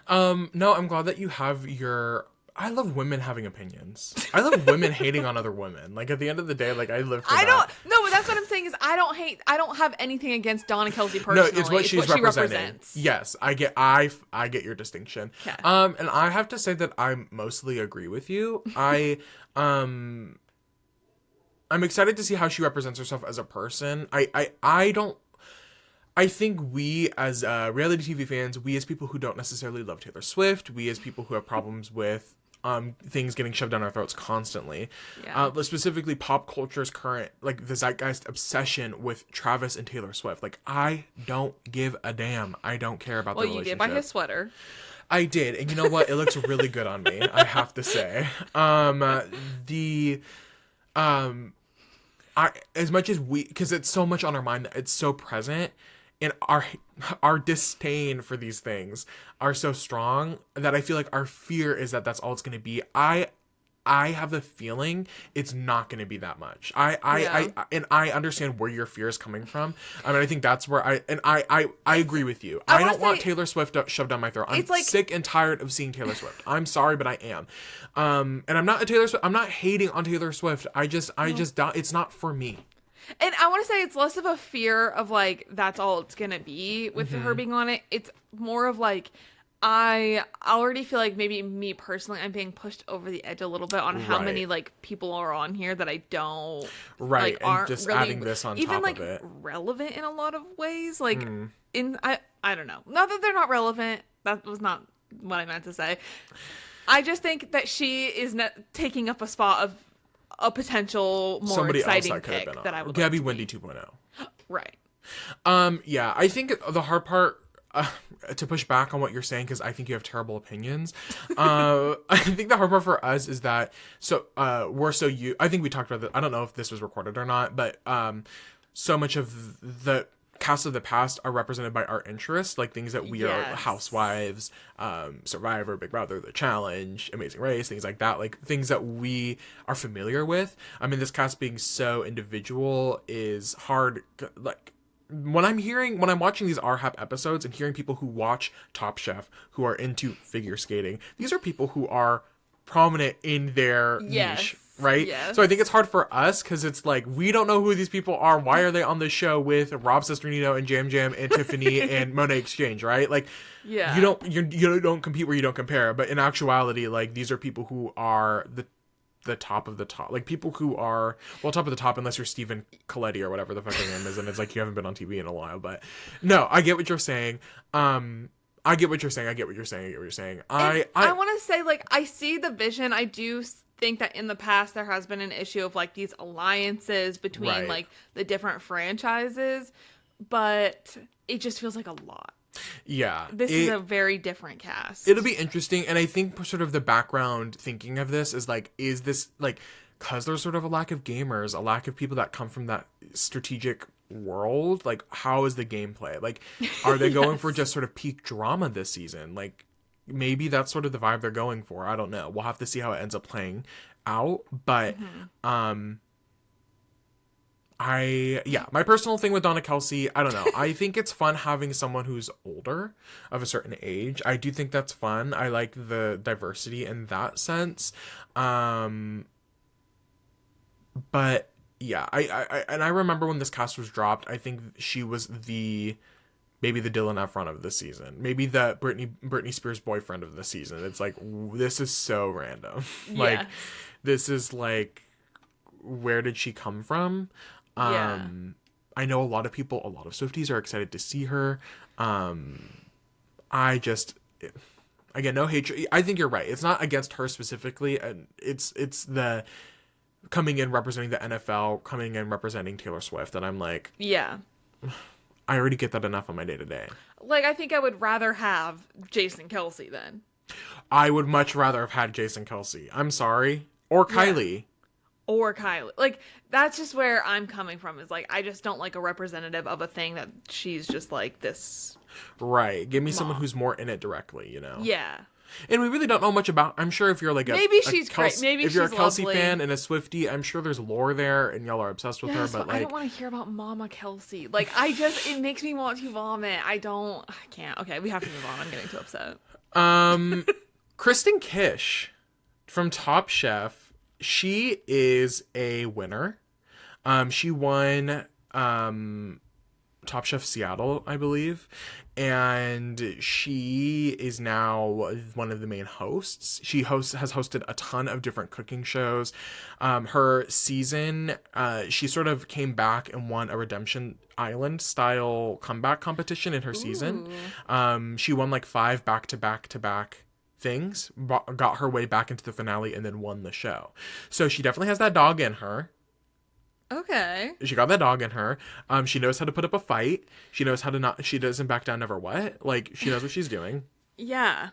No, I'm glad that you have your... I love women having opinions. I love women hating on other women. Like, at the end of the day, like, I live for that. No, but that's what I'm saying is I don't have anything against Donna Kelsey personally. No, it's what she represents. Yes, I get your distinction. Okay. And I have to say that I mostly agree with you. I'm excited to see how she represents herself as a person. I think we as reality TV fans, we as people who don't necessarily love Taylor Swift, we as people who have problems with things getting shoved down our throats constantly, but specifically pop culture's current, like the zeitgeist obsession with Travis and Taylor Swift. Like, I don't give a damn. I don't care about the relationship. Well, you did buy his sweater. I did, and you know what? It looks really good on me. I have to say. As much as because it's so much on our mind, it's so present. And our disdain for these things are so strong that I feel like our fear is that that's all it's going to be. I have the feeling it's not going to be that much. I understand where your fear is coming from. I mean, I think that's where I agree with you. I don't want Taylor Swift shoved down my throat. I'm sick and tired of seeing Taylor Swift. I'm sorry, but I am. And I'm not a Taylor Swift. I'm not hating on Taylor Swift. I just it's not for me. And I want to say it's less of a fear of like that's all it's gonna be with her being on it. It's more of like I already feel like maybe me personally I'm being pushed over the edge a little bit on how many like people are on here that I don't like, and aren't just really adding this on even top like of it. relevant in a lot of ways. Like I don't know. Not that they're not relevant. That was not what I meant to say. I just think that she is taking up a spot of a potential more Somebody exciting else pick that I would Gabby like Wendy 2.0. Right. Yeah, I think the hard part to push back on what you're saying, because I think you have terrible opinions. I think the hard part for us is that I think we talked about this. I don't know if this was recorded or not, but so much of the cast of the past are represented by our interests, like things that we are Housewives, Survivor, Big Brother, The Challenge, Amazing Race, things like that, like things that we are familiar with. I mean, this cast being so individual is hard. Like when I'm watching these RHAP episodes and hearing people who watch Top Chef who are into figure skating, these are people who are prominent in their niche. Right? Yes. So I think it's hard for us because it's like, we don't know who these people are. Why are they on the show with Rob Sesternino and Jam Jam and Tiffany and Monet Exchange, right? Like, you don't compete where you don't compare. But in actuality, like, these are people who are the top of the top. Like, people who are, well, top of the top, unless you're Stephen Coletti or whatever the fucking name is. And it's like, you haven't been on TV in a while. But no, I get what you're saying. I get what you're saying. I want to say, like, I see the vision. I do think that in the past there has been an issue of like these alliances between like the different franchises, but it just feels like a lot. Yeah. This is a very different cast. It'll be interesting. And I think sort of the background thinking of this is like, is this like because there's sort of a lack of gamers, a lack of people that come from that strategic world, like, how is the gameplay? Like, are they going for just sort of peak drama this season? Like, maybe that's sort of the vibe they're going for. I don't know. We'll have to see how it ends up playing out. But my personal thing with Donna Kelsey, I don't know. I think it's fun having someone who's older, of a certain age. I do think that's fun. I like the diversity in that sense. But yeah, I remember when this cast was dropped, I think she was maybe the Dylan Efron of the season, maybe the Britney Spears boyfriend of the season. It's like, this is so random. Like, Yeah. this is like, where did she come from? Yeah. I know a lot of Swifties are excited to see her. I just, again, no hatred. I think you're right. It's not against her specifically, and it's the coming in representing the NFL, coming in representing Taylor Swift, and I'm like, Yeah. I already get that enough on my day to day. Like, I think I would rather have Jason Kelsey then. I would much rather have had Jason Kelsey. I'm sorry. Or Kylie. Or Kylie. Like, that's just where I'm coming from, is like, I just don't like a representative of a thing that she's just like this. Right. Give me someone who's more in it directly, you know? Yeah. And we really don't know much about. I'm sure if you're like Maybe she's great. Maybe if you're a she's Kelsey lovely. fan and a Swiftie, I'm sure there's lore there, and y'all are obsessed with her. But I like, don't want to hear about Mama Kelsey. Like, it makes me want to vomit. I can't. Okay, we have to move on. I'm getting too upset. Kristen Kish from Top Chef, she is a winner. She won Top Chef Seattle, I believe, and she is now one of the main hosts. She has hosted a ton of different cooking shows. Her season, she sort of came back and won a Redemption Island style comeback competition in her season. She won like 5 back-to-back things, got her way back into the finale, and then won the show. So she definitely has that dog in her. Okay. She got that dog in her. She knows how to put up a fight. She knows how to not. She doesn't back down, never what. Like, she knows what she's doing. Yeah.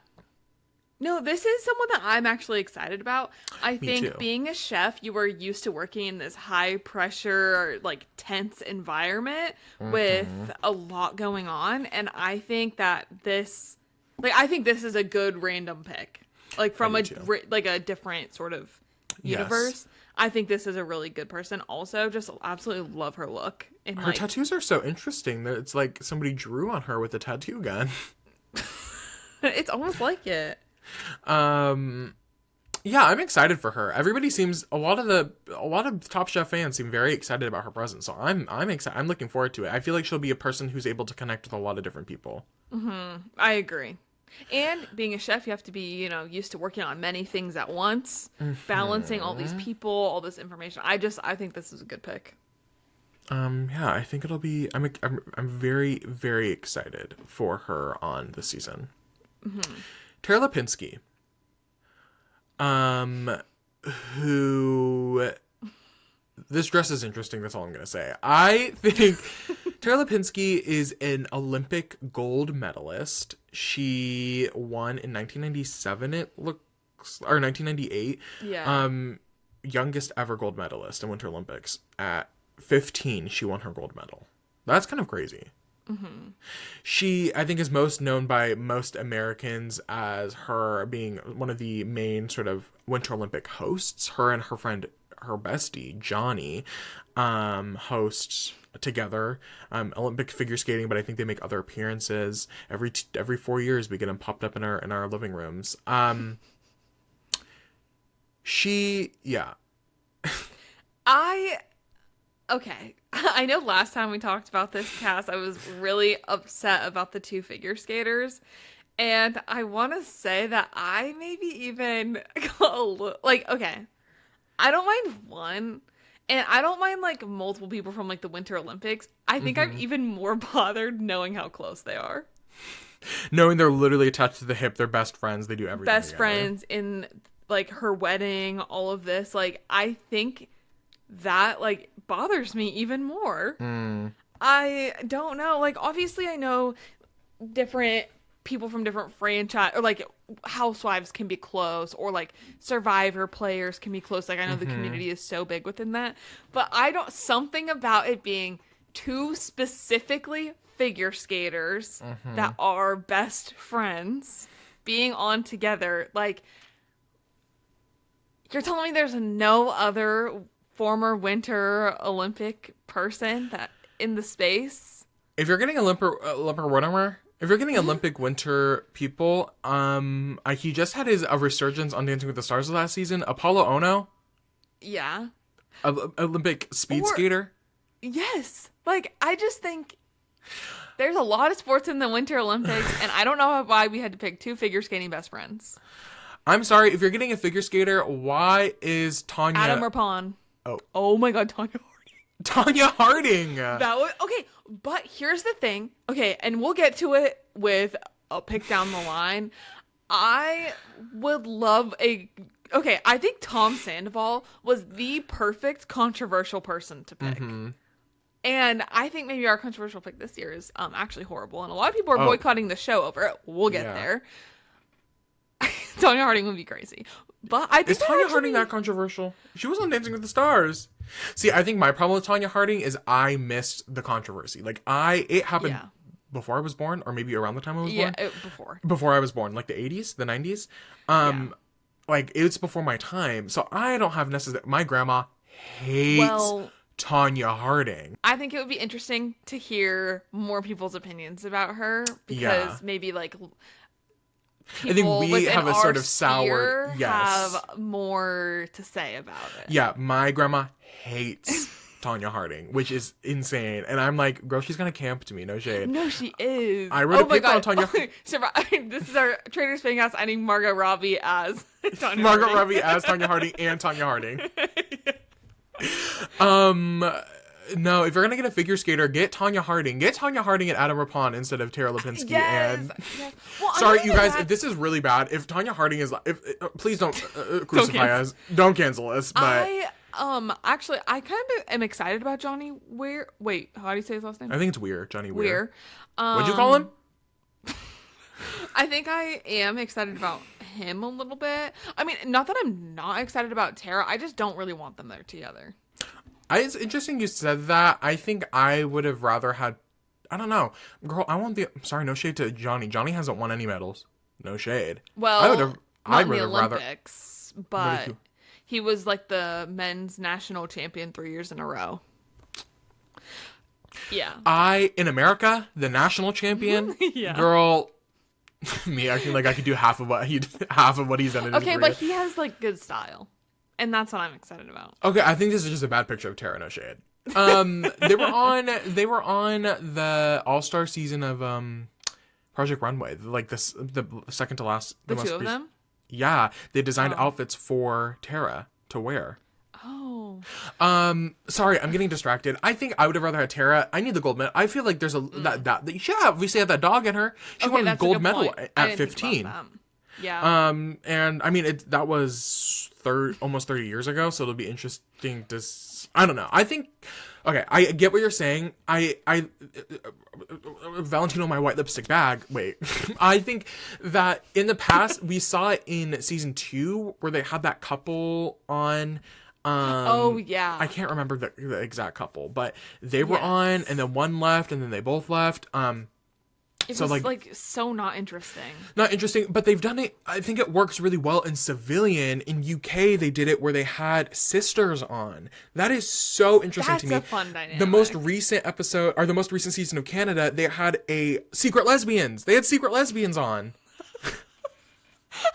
No, this is someone that I'm actually excited about. I think too. being a chef, you are used to working in this high pressure, like tense environment with a lot going on, and I think that this is a good random pick, like from a different sort of universe. Yes. I think this is a really good person. Also, just absolutely love her look. And Her tattoos are so interesting that it's like somebody drew on her with a tattoo gun. it's almost like it. Yeah, I'm excited for her. Everybody seems a lot of Top Chef fans seem very excited about her presence. So I'm excited. I'm looking forward to it. I feel like she'll be a person who's able to connect with a lot of different people. I agree. And being a chef, you have to be, used to working on many things at once, balancing all these people, all this information. I think this is a good pick. Yeah, I think it'll be. I'm very, very excited for her on the season. Tara Lipinski, who this dress is interesting. That's all I'm gonna say. I think Tara Lipinski is an Olympic gold medalist. She won in 1997. It looks, or 1998. Yeah. Youngest ever gold medalist in Winter Olympics. At 15, she won her gold medal. That's kind of crazy. She, I think, is most known by most Americans as her being one of the main sort of Winter Olympic hosts. Her and her friend, her bestie, Johnny, hosts together Olympic figure skating, but I think they make other appearances every 4 years. We get them popped up in our living rooms. Okay. I know last time we talked about this cast, I was really upset about the 2 figure skaters. And I want to say that I maybe even okay, I don't mind one, and I don't mind like multiple people from like the Winter Olympics. I think I'm even more bothered knowing how close they are. Knowing they're literally attached to the hip, they're best friends, they do everything Best together. friends in like her wedding, all of this. Like, I think that like bothers me even more. I don't know. Like, obviously I know different people from different franchise, or like housewives can be close, or like Survivor players can be close. Like I know the community is so big within that, but something about it being two specifically figure skaters that are best friends being on together, like you're telling me there's no other former Winter Olympic person that in the space. If you're getting Olympic winter people, he just had a resurgence on Dancing with the Stars last season. Apollo Ono, Yeah. Olympic speed skater. Yes. Like, I just think there's a lot of sports in the Winter Olympics, and I don't know why we had to pick two figure skating best friends. I'm sorry, if you're getting a figure skater, why is Tanya... Adam Rapon. Oh. Oh my god, Tanya Harding. Tanya Harding! That was... Okay, but here's the thing. Okay, and we'll get to it with a pick down the line. I would love Okay, I think Tom Sandoval was the perfect controversial person to pick. And I think maybe our controversial pick this year is actually horrible. And a lot of people are boycotting the show over it. We'll get there. Tanya Harding would be crazy. But I think is Tanya Harding that controversial? She was on Dancing with the Stars. See, I think my problem with Tanya Harding is I missed the controversy. Like, it happened before I was born, or maybe around the time I was born. Yeah, before. Before I was born, like the 80s, the 90s. Like, it's before my time. So I don't have necessarily... My grandma hates Tanya Harding. I think it would be interesting to hear more people's opinions about her. Because maybe, like... I think we have a sort of sour... have more to say about it. Yeah, my grandma hates Tanya Harding, which is insane. And I'm like, girl, she's gonna camp to me, no shade. No, she is. I wrote a paper on Tanya... This is our Traitors Fan House. I need Margot Robbie as Tanya Margot Harding. Robbie as Tanya Harding and Tanya Harding. No, if you're gonna get a figure skater, get Tanya Harding. Get Tanya Harding and Adam Rapon instead of Tara Lipinski. Yes. Well, sorry, you guys, if this is really bad, if Tanya Harding is, please don't crucify us. Don't cancel us. But actually, I kind of am excited about Johnny Weir. Wait, how do you say his last name? I think it's Weir. Johnny Weir. What'd you call him? I think I am excited about him a little bit. I mean, not that I'm not excited about Tara. I just don't really want them there together. It's interesting you said that. I think I would have rather had... I don't know. Girl, I want the... Sorry, no shade to Johnny. Johnny hasn't won any medals. No shade. Well, not in the Olympics, but he was like the men's national champion 3 years in a row. Yeah. In America, the national champion? Yeah. Girl... Me acting like I could do half of what he's done in his career. But he has like good style. And that's what I'm excited about. Okay, I think this is just a bad picture of Tara, no shade. They were on the All-Star season of Project Runway, like the second to last. The two of them? Yeah, they designed outfits for Tara to wear. Oh. Sorry, I'm getting distracted. I think I would have rather had Tara. I need the gold medal. I feel like there's that she obviously had that dog in her. She won a gold medal at 15. Yeah. And I mean that was almost 30 years ago, so it'll be interesting to... I don't know. I think... Okay, I get what you're saying. Valentino, my white lipstick bag. Wait. I think that in the past, we saw it in season 2, where they had that couple on... oh, yeah. I can't remember the exact couple, but they were on, and then one left, and then they both left. It was like so not interesting. Not interesting, but they've done it. I think it works really well in Civilian. In UK, they did it where they had sisters on. That is so interesting to me. That's a fun dynamic. The most recent episode, or the most recent season of Canada, they had secret lesbians. They had secret lesbians on.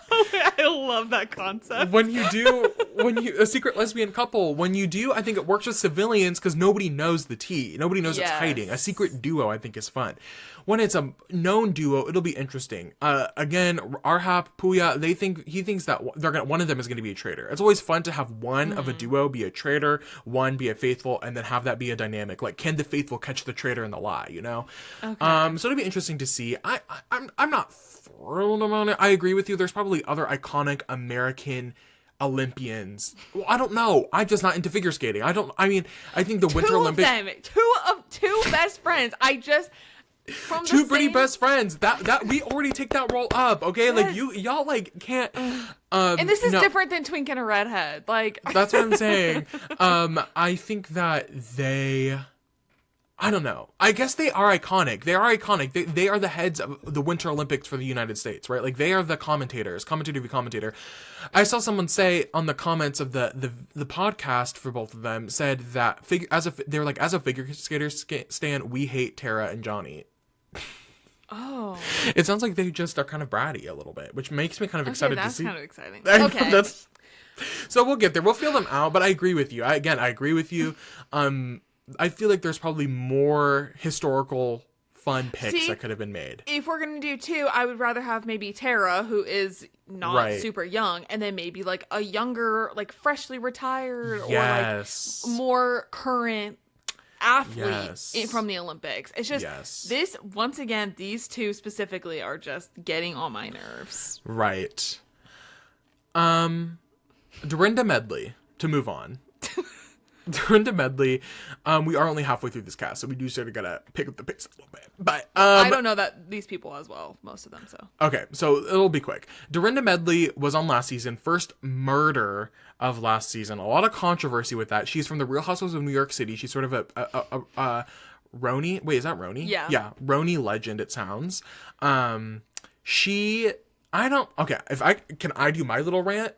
I love that concept. A secret lesbian couple, I think it works with Civilians because nobody knows the tea. Nobody knows it's hiding. A secret duo, I think, is fun. When it's a known duo, it'll be interesting. Again, Arhap, Puya, he thinks that one of them is going to be a traitor. It's always fun to have one of a duo be a traitor, one be a faithful, and then have that be a dynamic. Like, can the faithful catch the traitor in the lie, you know? Okay. So it'll be interesting to see. I'm not thrilled about it. I agree with you. There's probably other iconic American Olympians. Well, I don't know. I'm just not into figure skating. I think the Winter Olympics... Two best friends. From the Two pretty same- best friends. That we already take that role up, okay? Like Yes. y'all like can't. And this is no, different than Twink and a Redhead. Like That's what I'm saying. I think that they. I don't know. I guess they are iconic. They are iconic. They are the heads of the Winter Olympics for the United States, right? Like they are the commentators, commentator v commentator. I saw someone say on the comments of the podcast for both of them said that they were like, as a figure skater stan, we hate Tara and Johnny. oh, It sounds like they just are kind of bratty a little bit, which makes me kind of excited to that's see. kind of exciting. I know, Okay. So we'll get there. We'll feel them out, but I agree with you. I agree with you. I feel like there's probably more historical fun picks that could have been made. If we're gonna do two, I would rather have maybe Tara, who is not super young, and then maybe like a younger, like freshly retired, Yes. or like more current athlete Yes. from the Olympics. It's just this once again, these two specifically are just getting on my nerves. Right. Dorinda Medley, to move on. Dorinda Medley, we are only halfway through this cast, so we do sort of gotta pick up the pace a little bit. But I don't know that these people as well, most of them. So okay, so it'll be quick. Dorinda Medley was on last season, first murder of last season. A lot of controversy with that. She's from the Real Housewives of New York City. She's sort of a Roni. Wait, is that Roni? Yeah, Roni legend. It sounds. I don't. Okay, can I do my little rant?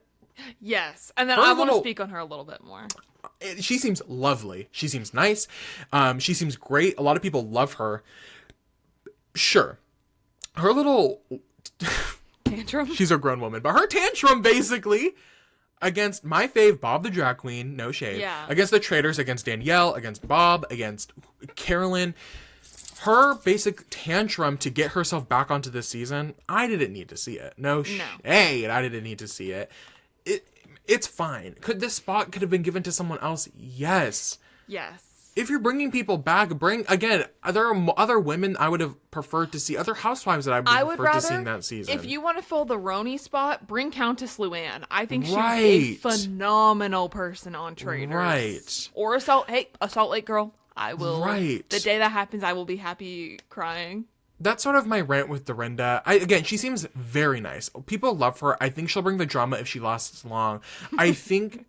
yes, and then Her I want to little- speak on her a little bit more. She seems lovely. She seems nice. She seems great. A lot of people love her. Sure. Her little... Tantrum. She's a grown woman. But her tantrum, basically, against my fave, Bob the drag queen, no shade. Yeah. Against the Traitors, against Danielle, against Bob, against Carolyn. Her basic tantrum to get herself back onto this season, I didn't need to see it. No shade. I didn't need to see it. It's fine. Could this spot could have been given to someone else? Yes. Yes. If you're bringing people back, there are other women I would have preferred to see, other housewives that I would prefer to see in that season. If you want to fill the Roni spot, bring Countess Luann. I think she's a Right. phenomenal person on Traitors. Right. Or a Salt Lake girl. I will. Right. The day that happens, I will be happy crying. That's sort of my rant with Dorinda. She seems very nice. People love her. I think she'll bring the drama if she lasts long. I think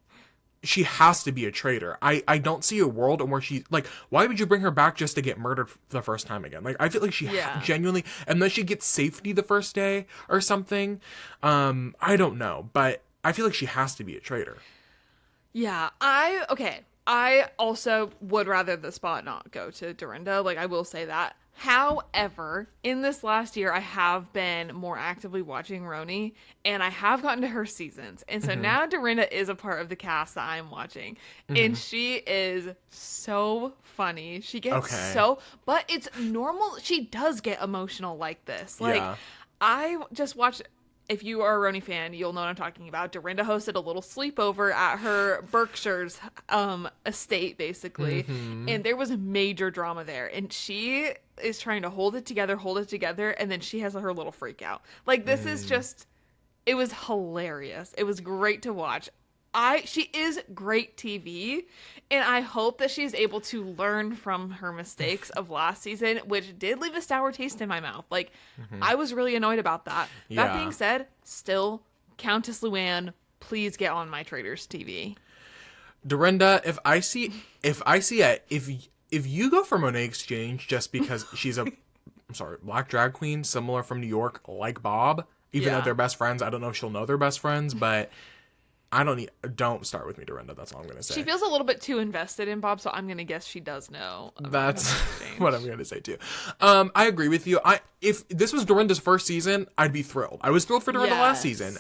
she has to be a traitor. I don't see a world in where she, like, why would you bring her back just to get murdered the first time again? Like, I feel like she genuinely, unless she gets safety the first day or something, I don't know. But I feel like she has to be a traitor. Yeah, I also would rather the spot not go to Dorinda. Like, I will say that. However, in this last year, I have been more actively watching Roni, and I have gotten to her seasons. And so now Dorinda is a part of the cast that I'm watching. And she is so funny. She gets but it's normal. She does get emotional like this. Like, I just watched... If you are a Roni fan, you'll know what I'm talking about. Dorinda hosted a little sleepover at her Berkshire's estate, basically. And there was major drama there. And she is trying to hold it together. And then she has her little freak out. Like, this is just... It was hilarious. It was great to watch. She is great TV, and I hope that she's able to learn from her mistakes of last season, which did leave a sour taste in my mouth. Like, I was really annoyed about that. That being said, still, Countess Luann, please get on my Traitors TV. Dorinda, if you go for Monet Exchange just because she's a black drag queen, similar from New York, like Bob, even though they're best friends, I don't know if she'll know they're best friends, but don't start with me, Dorinda. That's all I'm going to say. She feels a little bit too invested in Bob, so I'm going to guess she does know. That's what I'm going to say too. I agree with you. If this was Dorinda's first season, I'd be thrilled. I was thrilled for Dorinda last season.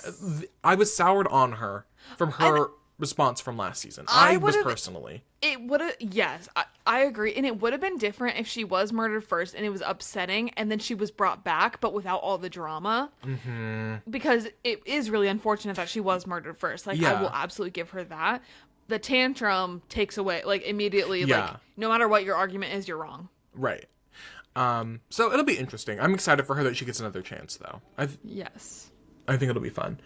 I was soured on her from her response from last season. I was personally. It would have, yes, I agree. And it would have been different if she was murdered first and it was upsetting and then she was brought back, but without all the drama. Because it is really unfortunate that she was murdered first. Like, I will absolutely give her that. The tantrum takes away, like, immediately, like, no matter what your argument is, you're wrong. Right. So it'll be interesting. I'm excited for her that she gets another chance, though. Yes. I think it'll be fun.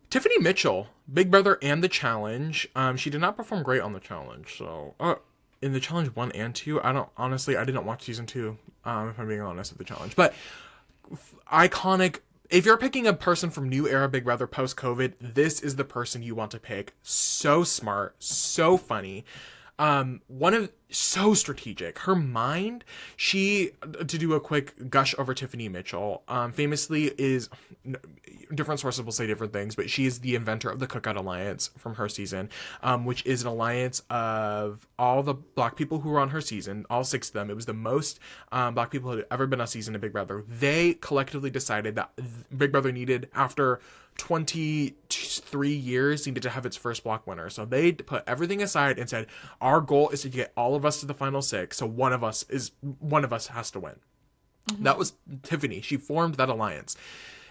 Tiffany Mitchell, Big Brother and The Challenge. She did not perform great on The Challenge, so in the challenge 1 and 2. I didn't watch season 2, if I'm being honest with the challenge. But iconic. If you're picking a person from new era Big Brother post COVID, this is the person you want to pick. So smart, so funny. So strategic. Her mind, to do a quick gush over Tiffany Mitchell, famously is, different sources will say different things, but she is the inventor of the Cookout Alliance from her season, which is an alliance of all the black people who were on her season, all 6 of them. It was the most black people who had ever been on a season of Big Brother. They collectively decided that Big Brother needed, after 23 years, needed to have its first black winner. So they put everything aside and said, our goal is to get all of us to the final 6. So one of us has to win. Mm-hmm. That was Tiffany. She formed that alliance.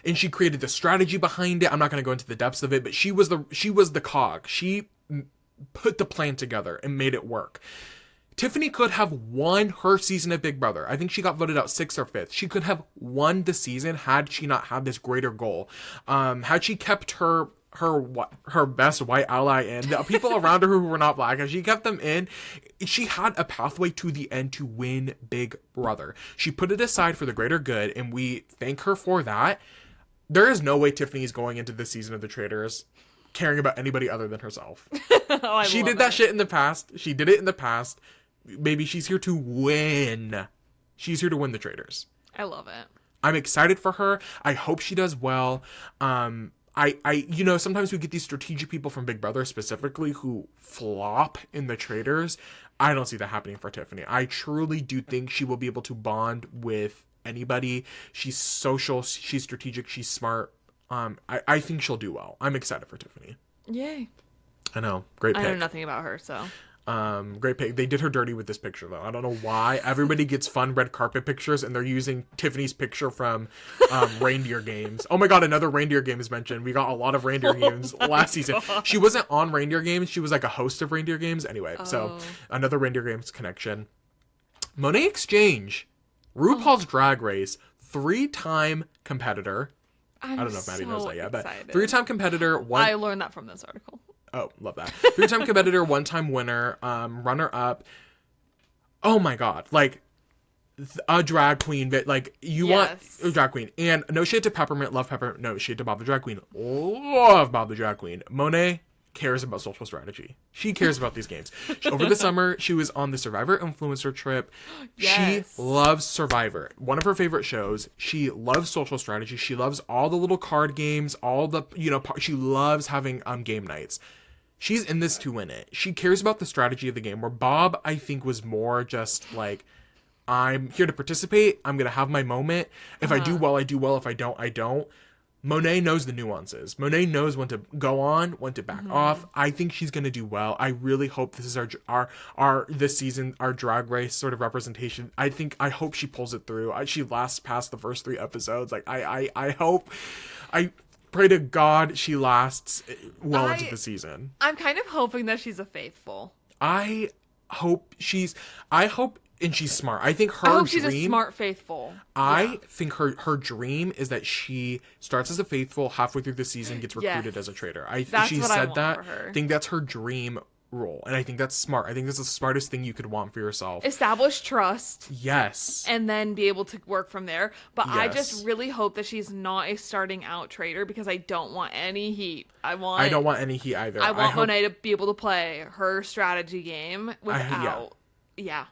And she created the strategy behind it. I'm not going to go into the depths of it, but she was the cog. She put the plan together and made it work. Tiffany could have won her season of Big Brother. I think she got voted out 6th or 5th. She could have won the season had she not had this greater goal. Had she kept her best white ally in, the people around her who were not black, as she kept them in, she had a pathway to the end to win Big Brother. She put it aside for the greater good, and we thank her for that. There is no way Tiffany is going into this season of the Traitors caring about anybody other than herself. She did that shit in the past. She did it in the past. Baby, she's here to win. She's here to win the Traitors. I love it. I'm excited for her. I hope she does well. Sometimes we get these strategic people from Big Brother specifically who flop in the Traitors. I don't see that happening for Tiffany. I truly do think she will be able to bond with anybody. She's social. She's strategic. She's smart. I think she'll do well. I'm excited for Tiffany. Yay. I know. Great pick. I know nothing about her, so. Great pick. They did her dirty with this picture, though. I don't know why. Everybody gets fun red carpet pictures, and they're using Tiffany's picture from Reindeer Games. Oh my god, another Reindeer Games mentioned. We got a lot of Reindeer Games last season. She wasn't on Reindeer Games. She was like a host of Reindeer Games. Anyway, so another Reindeer Games connection. Monet Exchange, RuPaul's Drag Race, 3-time competitor. I don't know if Maddie knows that yet, but 3-time competitor. I learned that from this article. Oh, love that. 3-time competitor, 1-time winner, runner-up. Oh my god. Like, a drag queen. Like, you want a drag queen. And no shade to Peppermint. Love Peppermint. No shade to Bob the Drag Queen. Love Bob the Drag Queen. Monet cares about social strategy. She cares about these games. Over the summer, she was on the Survivor influencer trip. Yes. She loves Survivor. One of her favorite shows. She loves social strategy. She loves all the little card games, all the, she loves having game nights. She's in this to win it. She cares about the strategy of the game, where Bob, I think, was more just like, I'm here to participate. I'm going to have my moment. If I do well, I do well. If I don't, I don't. Monet knows the nuances. Monet knows when to go on, when to back off. I think she's going to do well. I really hope this is our this season, our Drag Race sort of representation. I hope she pulls it through. She lasts past the first 3 episodes. Like, I hope, I pray to God she lasts well into the season. I'm kind of hoping that she's a faithful. I hope, and she's smart. I think her I hope dream, she's a smart faithful. I think her dream is that she starts as a faithful, halfway through the season gets recruited as a traitor. She said that. I think that's her dream role, and I think that's smart. I think that's the smartest thing you could want for yourself. Establish trust. Yes. And then be able to work from there. But yes. I just really hope that she's not a starting out traitor, because I don't want any heat. I don't want any heat either. I want Monet to be able to play her strategy game without. Yeah.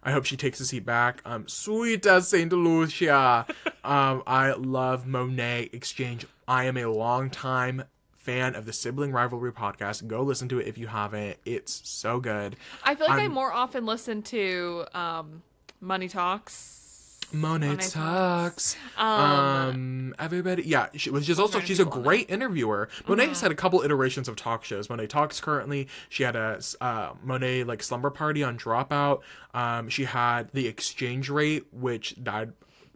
I hope she takes a seat back. Sweet as St. Lucia. I love Monet Exchange. I am a longtime fan of the Sibling Rivalry podcast. Go listen to it if you haven't. It's so good. I feel like I more often listen to Money Talks. Monet Talks. Everybody. Yeah, she's a great interviewer. Monet has had a couple iterations of talk shows. Monet Talks currently. She had a Monet like slumber party on Dropout. She had the Exchange Rate, which died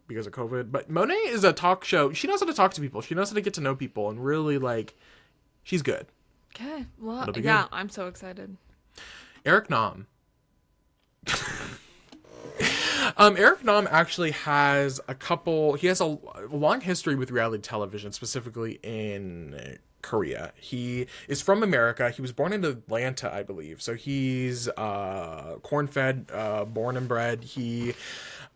because of COVID. But Monet is a talk show. She knows how to talk to people. She knows how to get to know people, and really, like, she's good. Okay. Well, yeah, I'm so excited. Eric Nam. Eric Nam actually has he has a long history with reality television, specifically in Korea. He is from America. He was born in Atlanta, I believe. So he's corn-fed, born and bred. He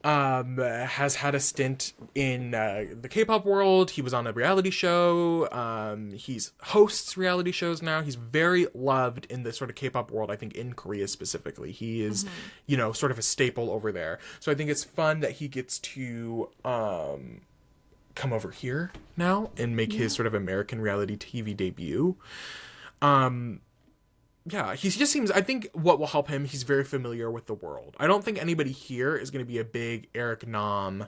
has had a stint in the K-pop world. He was on a reality show. He's hosts reality shows now. He's very loved in the sort of K-pop world, I think in Korea specifically. He is, you know, sort of a staple over there. So I think it's fun that he gets to come over here now and make his sort of American reality TV debut. Yeah, he just seems, I think what will help him, he's very familiar with the world. I don't think anybody here is going to be a big Eric Nam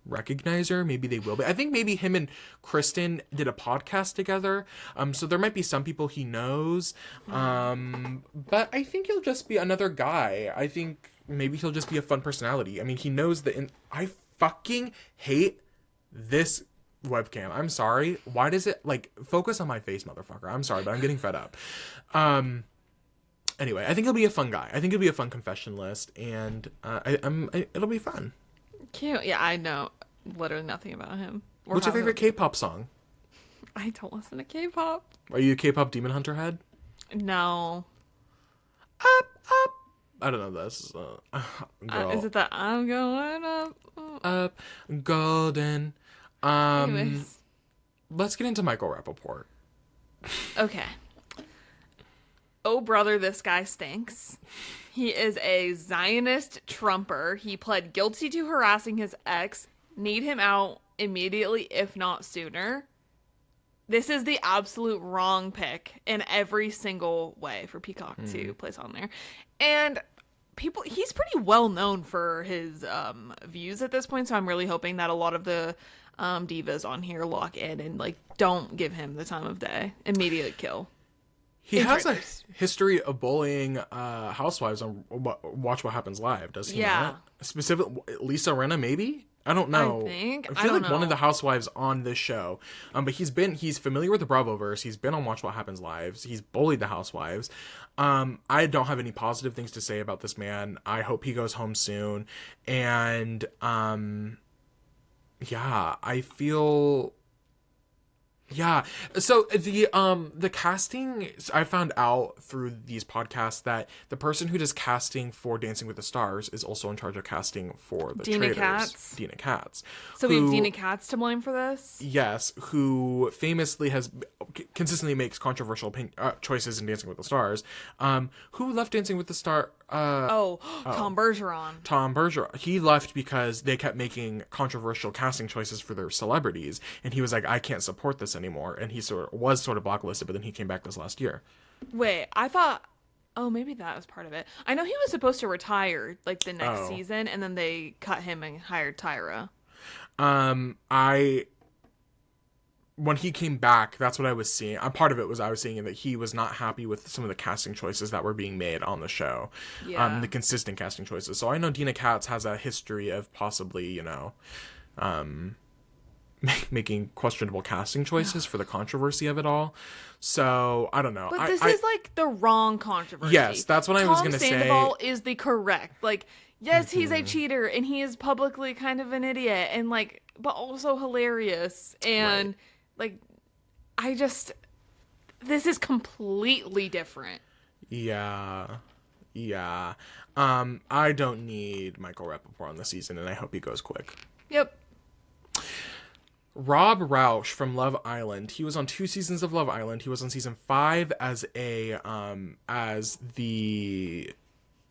recognizer. Maybe they will be. I think maybe him and Kristen did a podcast together. So there might be some people he knows. But I think he'll just be another guy. I think maybe he'll just be a fun personality. I mean, he knows I fucking hate this webcam. I'm sorry. Why does it, like, focus on my face, motherfucker? I'm sorry, but I'm getting fed up. Anyway, I think he'll be a fun guy. I think he'll be a fun confession list, and it'll be fun. Cute. Yeah, I know literally nothing about him. What's your favorite K-pop song? I don't listen to K-pop. Are you a K-pop Demon Hunter head? No. Up, up. I don't know this. Girl. Is it that I'm going up? Up, golden. Anyways. Let's get into Michael Rappaport. Okay. Oh, brother, this guy stinks. He is a Zionist Trumper. He pled guilty to harassing his ex. Need him out immediately, if not sooner. This is the absolute wrong pick in every single way for Peacock to place on there. And he's pretty well known for his views at this point, so I'm really hoping that a lot of the divas on here lock in and, like, don't give him the time of day. Immediate kill. He has a history of bullying housewives on Watch What Happens Live, does he not? Specifically, Lisa Rinna, maybe? I don't know. I feel like one of the housewives on this show. But he's familiar with the Bravoverse. He's been on Watch What Happens Live. He's bullied the housewives. I don't have any positive things to say about this man. I hope he goes home soon. And yeah, I feel... Yeah. So the casting, I found out through these podcasts that the person who does casting for Dancing with the Stars is also in charge of casting for the Traitors. Dina Katz. So we have Dina Katz to blame for this? Yes, who famously consistently makes controversial choices in Dancing with the Stars. Who left Dancing with the Stars? Tom Bergeron. Tom Bergeron. He left because they kept making controversial casting choices for their celebrities, and he was like, I can't support this anymore, and he was sort of blacklisted, but then he came back this last year. Wait, I thought... Oh, maybe that was part of it. I know he was supposed to retire, like, the next season, and then they cut him and hired Tyra. When he came back, that's what I was seeing. Part of it was I was seeing that he was not happy with some of the casting choices that were being made on the show. Yeah. The consistent casting choices. So I know Dina Katz has a history of possibly, you know, making questionable casting choices for the controversy of it all. So I don't know. But this is like the wrong controversy. Yes, that's what I was going to say. Tom Sandoval is the correct. Like, yes, he's a cheater and he is publicly kind of an idiot and, like, but also hilarious. And... Right. Like, this is completely different. Yeah. I don't need Michael Rappaport on the season, and I hope he goes quick. Yep. Rob Roush from Love Island. He was on 2 seasons of Love Island. He was on season 5 as the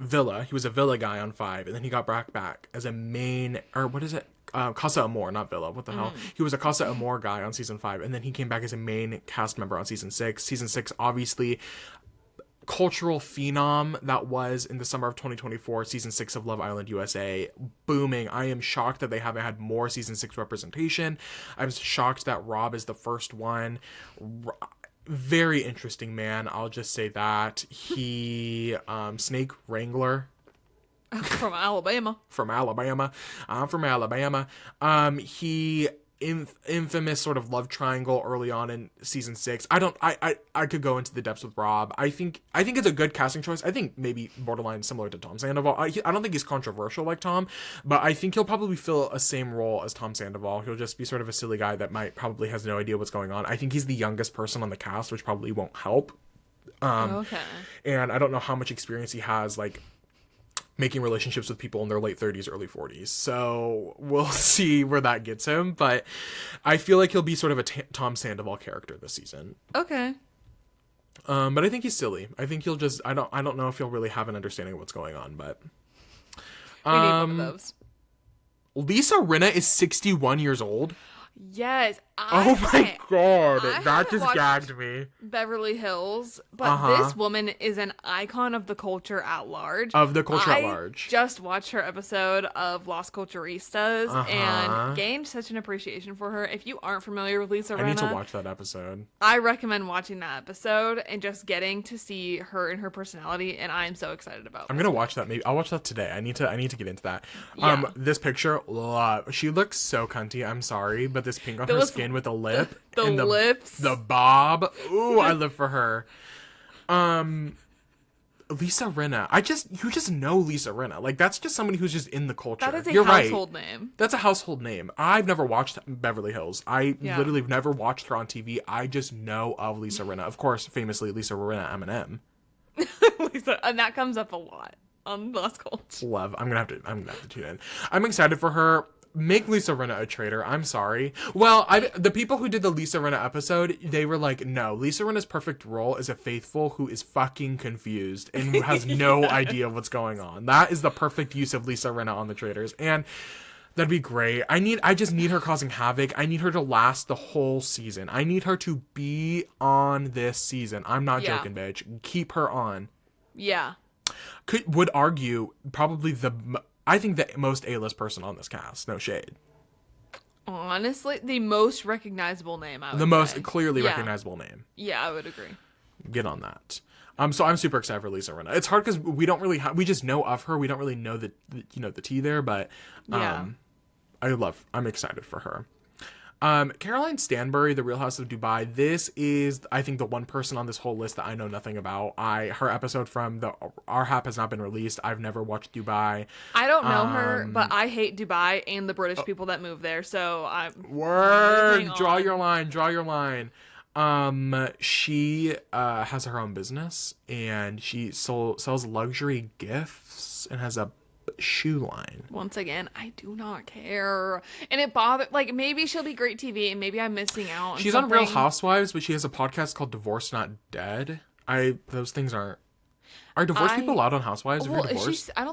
Villa. He was a Villa guy on 5, and then he got back as a main, or what is it? Casa Amor, not Villa. What the hell? He was a Casa Amor guy on season 5, and then he came back as a main cast member on season 6. Season 6, obviously, cultural phenom that was in the summer of 2024. Season 6 of Love Island USA, booming. I am shocked that they haven't had more season 6 representation. I'm shocked that Rob is the first one. Very interesting man. I'll just say that. He, Snake Wrangler. From Alabama. I'm from Alabama. He infamous sort of love triangle early on in season 6. I could go into the depths with Rob. I think it's a good casting choice. I think maybe borderline similar to Tom Sandoval. I don't think he's controversial like Tom, but I think he'll probably fill a same role as Tom Sandoval. He'll just be sort of a silly guy that probably has no idea what's going on. I think he's the youngest person on the cast, which probably won't help. Okay. And I don't know how much experience he has, like, making relationships with people in their late 30s, early 40s. So we'll see where that gets him. But I feel like he'll be sort of a Tom Sandoval character this season. Okay. But I think he's silly. I think he'll just, I don't know if he'll really have an understanding of what's going on, but. We need one of those. Lisa Rinna is 61 years old. Yes. Oh my god. I That just watched gagged me. Beverly Hills, but this woman is an icon of the culture at large. At large. I just watched her episode of Las Culturistas and gained such an appreciation for her. If you aren't familiar with Lisa Rinna, I need to watch that episode. I recommend watching that episode and just getting to see her and her personality, and I am so excited about it. I'm gonna watch that. Maybe I'll watch that today. I need to get into that. Yeah. This picture, she looks so cunty. I'm sorry, but this pink on her skin with the lip, the and lips, the bob. Ooh, I live for her. Lisa Rinna. You just know Lisa Rinna. Like, that's just somebody who's just in the culture. that is a You're household right. name. That's a household name. I've never watched Beverly Hills. I literally have never watched her on TV. I just know of Lisa Rinna. Of course, famously Lisa Rinna Eminem. Lisa, and that comes up a lot on Las Cult. Love. I'm gonna have to tune in. I'm excited for her. Make Lisa Rinna a traitor. I'm sorry. Well, the people who did the Lisa Rinna episode, they were like, no, Lisa Rinna's perfect role is a faithful who is fucking confused and who has no idea what's going on. That is the perfect use of Lisa Rinna on the Traitors. And that'd be great. I just need her causing havoc. I need her to last the whole season. I need her to be on this season. I'm not joking, bitch. Keep her on. Yeah. Would argue probably I think the most A-list person on this cast. No shade. Honestly, the most recognizable name, I would say. The most clearly recognizable name. Yeah, I would agree. Get on that. So I'm super excited for Lisa Rinna. It's hard because we don't really we just know of her. We don't really know the tea there, but I'm excited for her. Caroline Stanbury, The Real House of Dubai. This is, I think, the one person on this whole list that I know nothing about. Her episode from Our Hap has not been released. I've never watched Dubai. I don't know her, but I hate Dubai and the British people that move there. So I'm Draw your line. She has her own business and she sells luxury gifts and has a shoe line. Once again, I do not care, and it bothers. Like, maybe she'll be great TV, and maybe I'm missing out. She's on Real Housewives, but she has a podcast called Divorced Not Dead. Those things are divorced people allowed on Housewives? Well, if you're divorced? I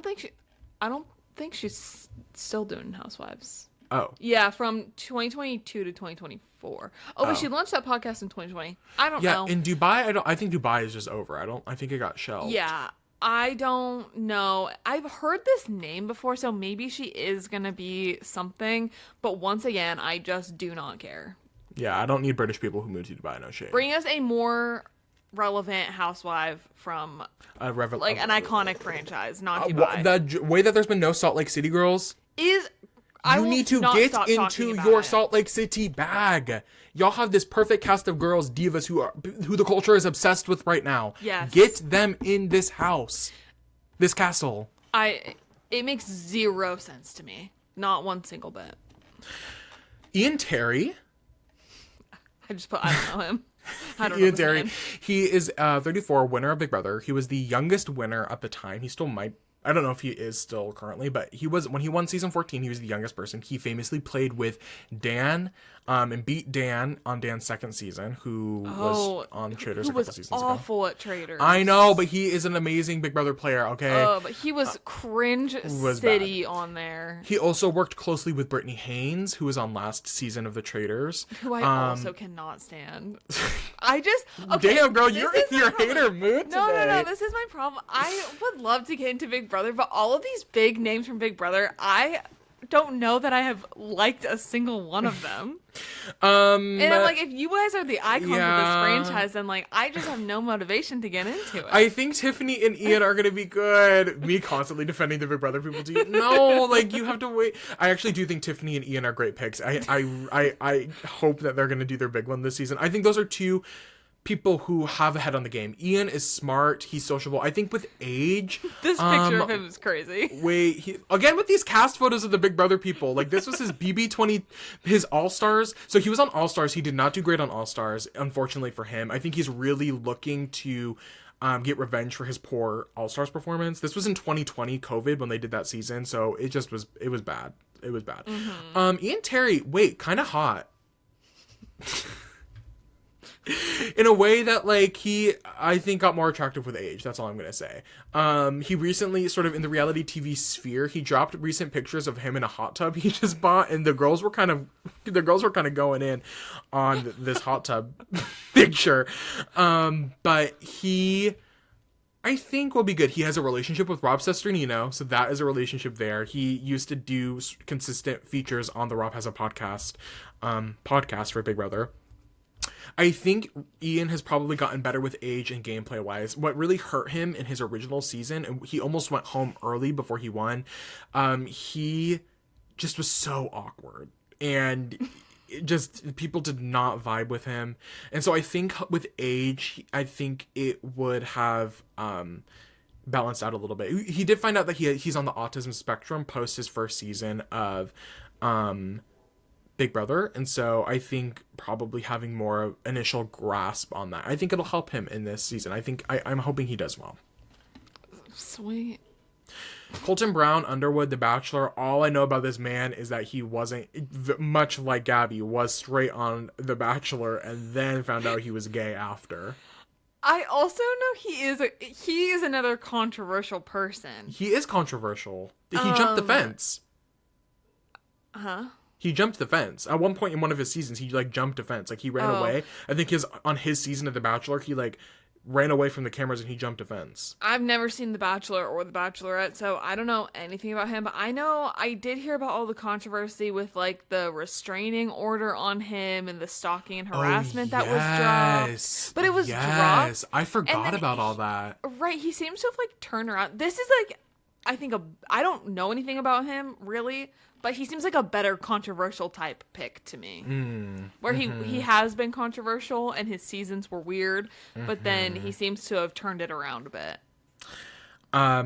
don't think she's still doing Housewives. Oh, yeah, from 2022 to 2024. But she launched that podcast in 2020. I don't know. Yeah, in Dubai, I think Dubai is just over. I think it got shelved. Yeah. I don't know. I've heard this name before, so maybe she is going to be something. But once again, I just do not care. Yeah, I don't need British people who move to Dubai, no shade. Bring us a more relevant housewife from an iconic franchise, not Dubai. The way that there's been no Salt Lake City girls is... You need to get into your Salt Lake City bag. Y'all have this perfect cast of girls, divas, who the culture is obsessed with right now. Yes. Get them in this house. This castle. It makes zero sense to me. Not one single bit. Ian Terry. I don't know him. I don't Ian know Terry. name. He is 34, winner of Big Brother. He was the youngest winner at the time. He still might. I don't know if he is still currently, but when he won season 14, he was the youngest person. He famously played with Dan and beat Dan on Dan's second season, who was on Traitors a couple seasons ago. Who was awful at Traitors. I know, but he is an amazing Big Brother player, okay? Oh, but he was cringe city on there. He also worked closely with Brittany Haynes, who was on last season of The Traitors. Who I also cannot stand. Damn, girl, you're in your hater mood today. No, this is my problem. I would love to get into Big Brother, but all of these big names from Big Brother, I don't know that I have liked a single one of them. And I'm like, if you guys are the icons of this franchise, then like I just have no motivation to get into it. I think Tiffany and Ian are gonna be good. Me constantly defending the Big Brother people. No, like you have to wait. I actually do think Tiffany and Ian are great picks. I hope that they're gonna do their big one this season. I think those are two people who have a head on the game. Ian is smart. He's sociable. I think with age, this picture of him is crazy. Wait, again with these cast photos of the Big Brother people. Like this was his BB20, his All Stars. So he was on All Stars. He did not do great on All Stars, unfortunately for him. I think he's really looking to get revenge for his poor All Stars performance. This was in 2020, COVID, when they did that season. So it was bad. It was bad. Mm-hmm. Ian Terry, kind of hot. In a way that like he I think got more attractive with age. That's all I'm gonna say. He recently, sort of in the reality TV sphere, he dropped recent pictures of him in a hot tub he just bought, and the girls were kind of going in on this hot tub picture. But he, I think, will be good. He has a relationship with Rob Sesternino, so that is a relationship there. He used to do consistent features on the Rob Has a Podcast for Big Brother. I think Ian has probably gotten better with age and gameplay wise. What really hurt him in his original season, and he almost went home early before he won, he just was so awkward, and just people did not vibe with him. And so I think with age, I think it would have balanced out a little bit. He did find out that he's on the autism spectrum post his first season of Big Brother, and so I think probably having more initial grasp on that, I think it'll help him in this season. I'm hoping he does well. Sweet. Colton Brown, Underwood, The Bachelor. All I know about this man is that he wasn't, much like Gabby, was straight on The Bachelor and then found out he was gay after. I also know he is another controversial person. He is controversial. He jumped the fence. Huh? He jumped the fence. At one point in one of his seasons, he like jumped a fence. Like he ran away. I think on his season of The Bachelor, he like ran away from the cameras and he jumped a fence. I've never seen The Bachelor or The Bachelorette, so I don't know anything about him. But I know I did hear about all the controversy with like the restraining order on him and the stalking and harassment that was dropped. But it was dropped. I forgot about all that. Right. He seems to have like turned around. This is like, I think I don't know anything about him really, but he seems like a better controversial type pick to me. Where he has been controversial and his seasons were weird, but then he seems to have turned it around a bit. I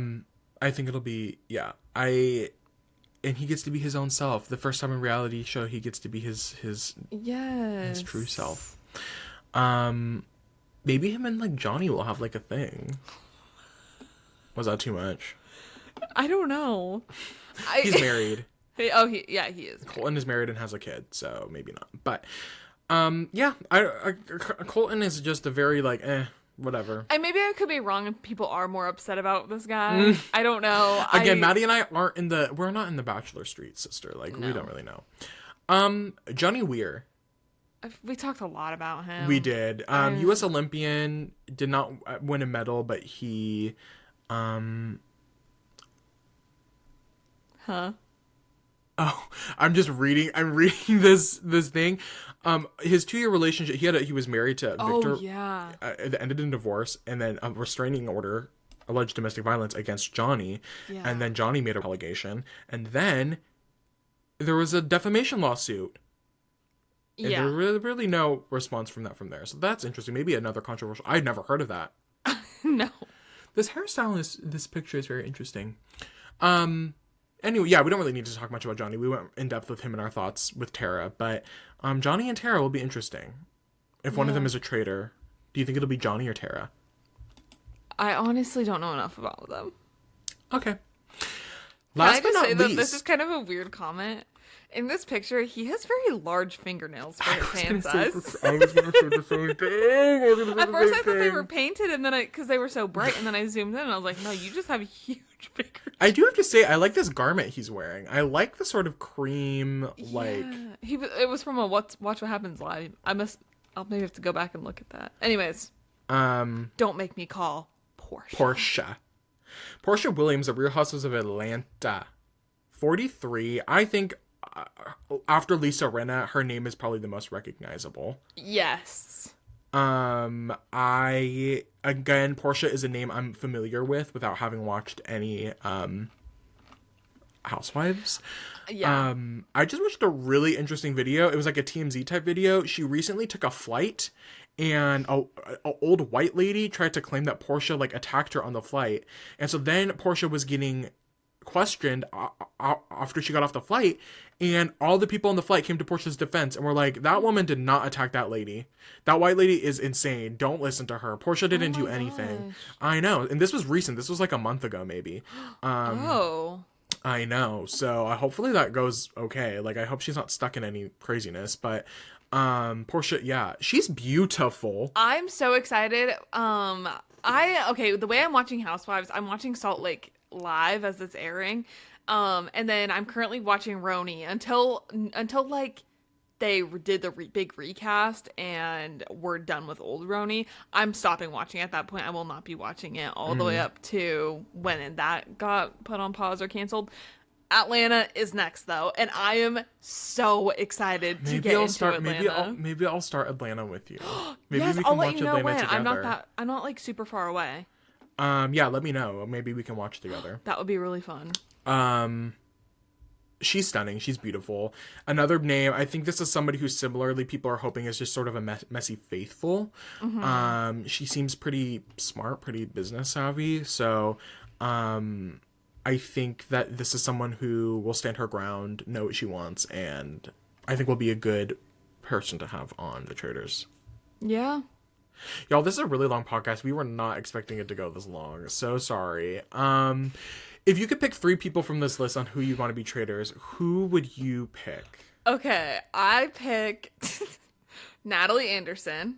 think it'll be, and he gets to be his own self. The first time in reality show, he gets to be his true self. Maybe him and like Johnny will have like a thing. Was that too much? I don't know. He's married. He is. Colton is married and has a kid, so maybe not. But, Colton is just a very like, whatever. And maybe I could be wrong and people are more upset about this guy. I don't know. Again, Maddie and I we're not in the Bachelor Street, sister. Like, we don't really know. Johnny Weir. We talked a lot about him. We did. U.S. Olympian, did not win a medal, but he, Huh? Oh, I'm reading this thing. His 2-year relationship, he was married to Victor. Oh, yeah. It ended in divorce, and then a restraining order, alleged domestic violence against Johnny. Yeah. And then Johnny made an allegation, and then there was a defamation lawsuit. And there was really no response from there. So that's interesting. Maybe another controversial. I'd never heard of that. No. This hairstyle this picture is very interesting. Anyway, we don't really need to talk much about Johnny. We went in depth with him and our thoughts with Tara, but Johnny and Tara will be interesting. If one of them is a traitor, do you think it'll be Johnny or Tara? I honestly don't know enough about them. Okay. Last but not least, this is kind of a weird comment. In this picture, he has very large fingernails for his hand size. I was going to say the same thing. At first, I thought they were painted, and then because they were so bright, and then I zoomed in, and I was like, no, you just have huge fingers. I do have to say, I like this garment he's wearing. I like the sort of cream, like... Yeah. It was from a Watch What Happens Live. I'll maybe have to go back and look at that. Anyways. Don't make me call Portia. Portia Williams of Real Housewives of Atlanta 43. I think after Lisa Rinna, her name is probably the most recognizable. Yes. Portia is a name I'm familiar with without having watched any Housewives. Yeah. I just watched a really interesting video. It was like a TMZ type video. She recently took a flight, and a old white lady tried to claim that Portia like attacked her on the flight, and so then Portia was getting questioned after she got off the flight, and all the people on the flight came to Portia's defense and were like, that woman did not attack that lady. That white lady is insane. Don't listen to her. Portia didn't do anything. Gosh. I know. And this was recent. This was like a month ago, maybe. Oh. I know. So hopefully that goes okay. Like, I hope she's not stuck in any craziness. But Portia, yeah, she's beautiful. I'm so excited. The way I'm watching Housewives, I'm watching Salt Lake live as it's airing. And then I'm currently watching Roni until like they did the big recast and we're done with old Roni. I'm stopping watching at that point. I will not be watching it all the way up to when that got put on pause or canceled. Atlanta is next though, and I am so excited to get into Atlanta. Maybe I'll start Atlanta with you. Maybe yes, we I'll can let watch you know Atlanta when. together. I'm not like super far away. Yeah, let me know. Maybe we can watch together. That would be really fun. She's stunning. She's beautiful. Another name, I think this is somebody who similarly people are hoping is just sort of a messy faithful. She seems pretty smart, pretty business savvy. So, I think that this is someone who will stand her ground, know what she wants, and I think will be a good person to have on the Traitors. Yeah. Y'all, this is a really long podcast. We were not expecting it to go this long. So sorry. If you could pick 3 people from this list on who you want to be traitors, who would you pick? Okay, I pick Natalie Anderson,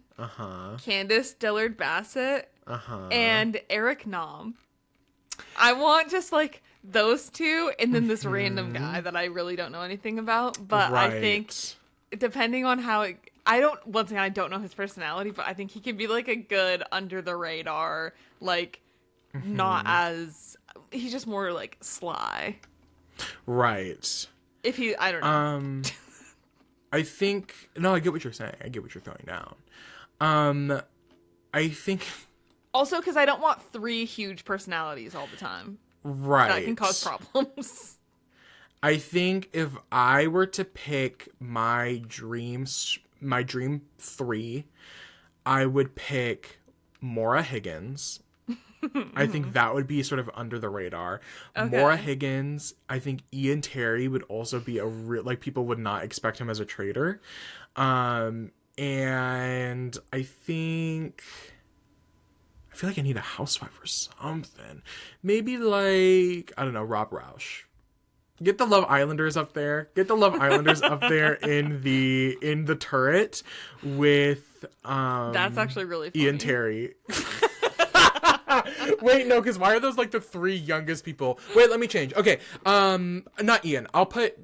Candace Dillard Bassett, and Eric Nam. I want just like those two, and then this random guy that I really don't know anything about. But Right. I think depending on how once again, I don't know his personality, but I think he can be like a good under the radar, like not as, he's just more like sly. Right. I don't know. I think, no, I get what you're saying. I get what you're throwing down. I think, Also, because I don't want 3 huge personalities all the time. right. That can cause problems. I think if I were to pick my dream 3, I would pick Maura Higgins. I think that would be sort of under the radar. Okay. Maura Higgins. I think Ian Terry would also be a real, like, people would not expect him as a traitor. And I feel like I need a housewife or something. Maybe like, I don't know, Rob Roush. Get the Love Islanders up there. Get the Love Islanders up there in the turret with That's actually really funny. Ian Terry. Wait, no, because why are those like the 3 youngest people? Wait, let me change. Okay, not Ian. I'll put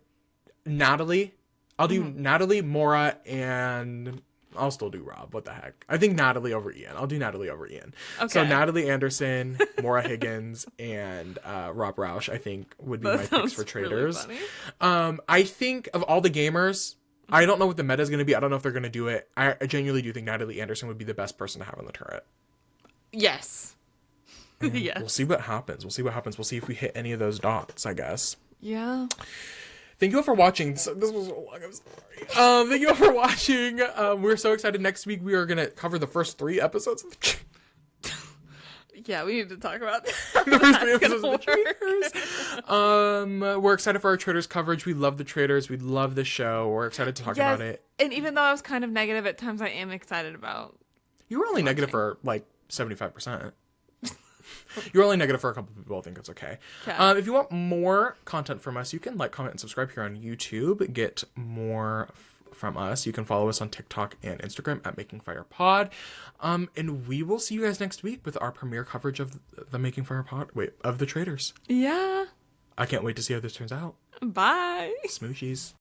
Natalie. I'll do Natalie, Maura, and I'll still do Rob. What the heck? I think Natalie over Ian. I'll do Natalie over Ian. Okay. So Natalie Anderson, Maura Higgins, and Rob Roush, I think, would be my picks for traitors. Really I think of all the gamers, I don't know what the meta is going to be. I don't know if they're going to do it. I genuinely do think Natalie Anderson would be the best person to have on the turret. Yes. Yes. We'll see what happens. We'll see if we hit any of those dots, I guess. Yeah. Thank you all for watching. This was so long. I'm sorry. Thank you all for watching. We're so excited. Next week, we are going to cover the first 3 episodes of the Yeah, we need to talk about that. The first 3 episodes of the Traitors. We're excited for our Traitors coverage. We love the Traitors. We love the show. We're excited to talk about it. And even though I was kind of negative at times, I am excited about You were only negative for like 75%. You're only negative for a couple people. I think it's okay. If you want more content from us, you can like, comment, and subscribe here on YouTube. Get more from us. You can follow us on TikTok and Instagram at Making Fire Pod. And we will see you guys next week with our premiere coverage of the Making Fire Pod. Wait, of the Traitors. Yeah. I can't wait to see how this turns out. Bye. Smooshies.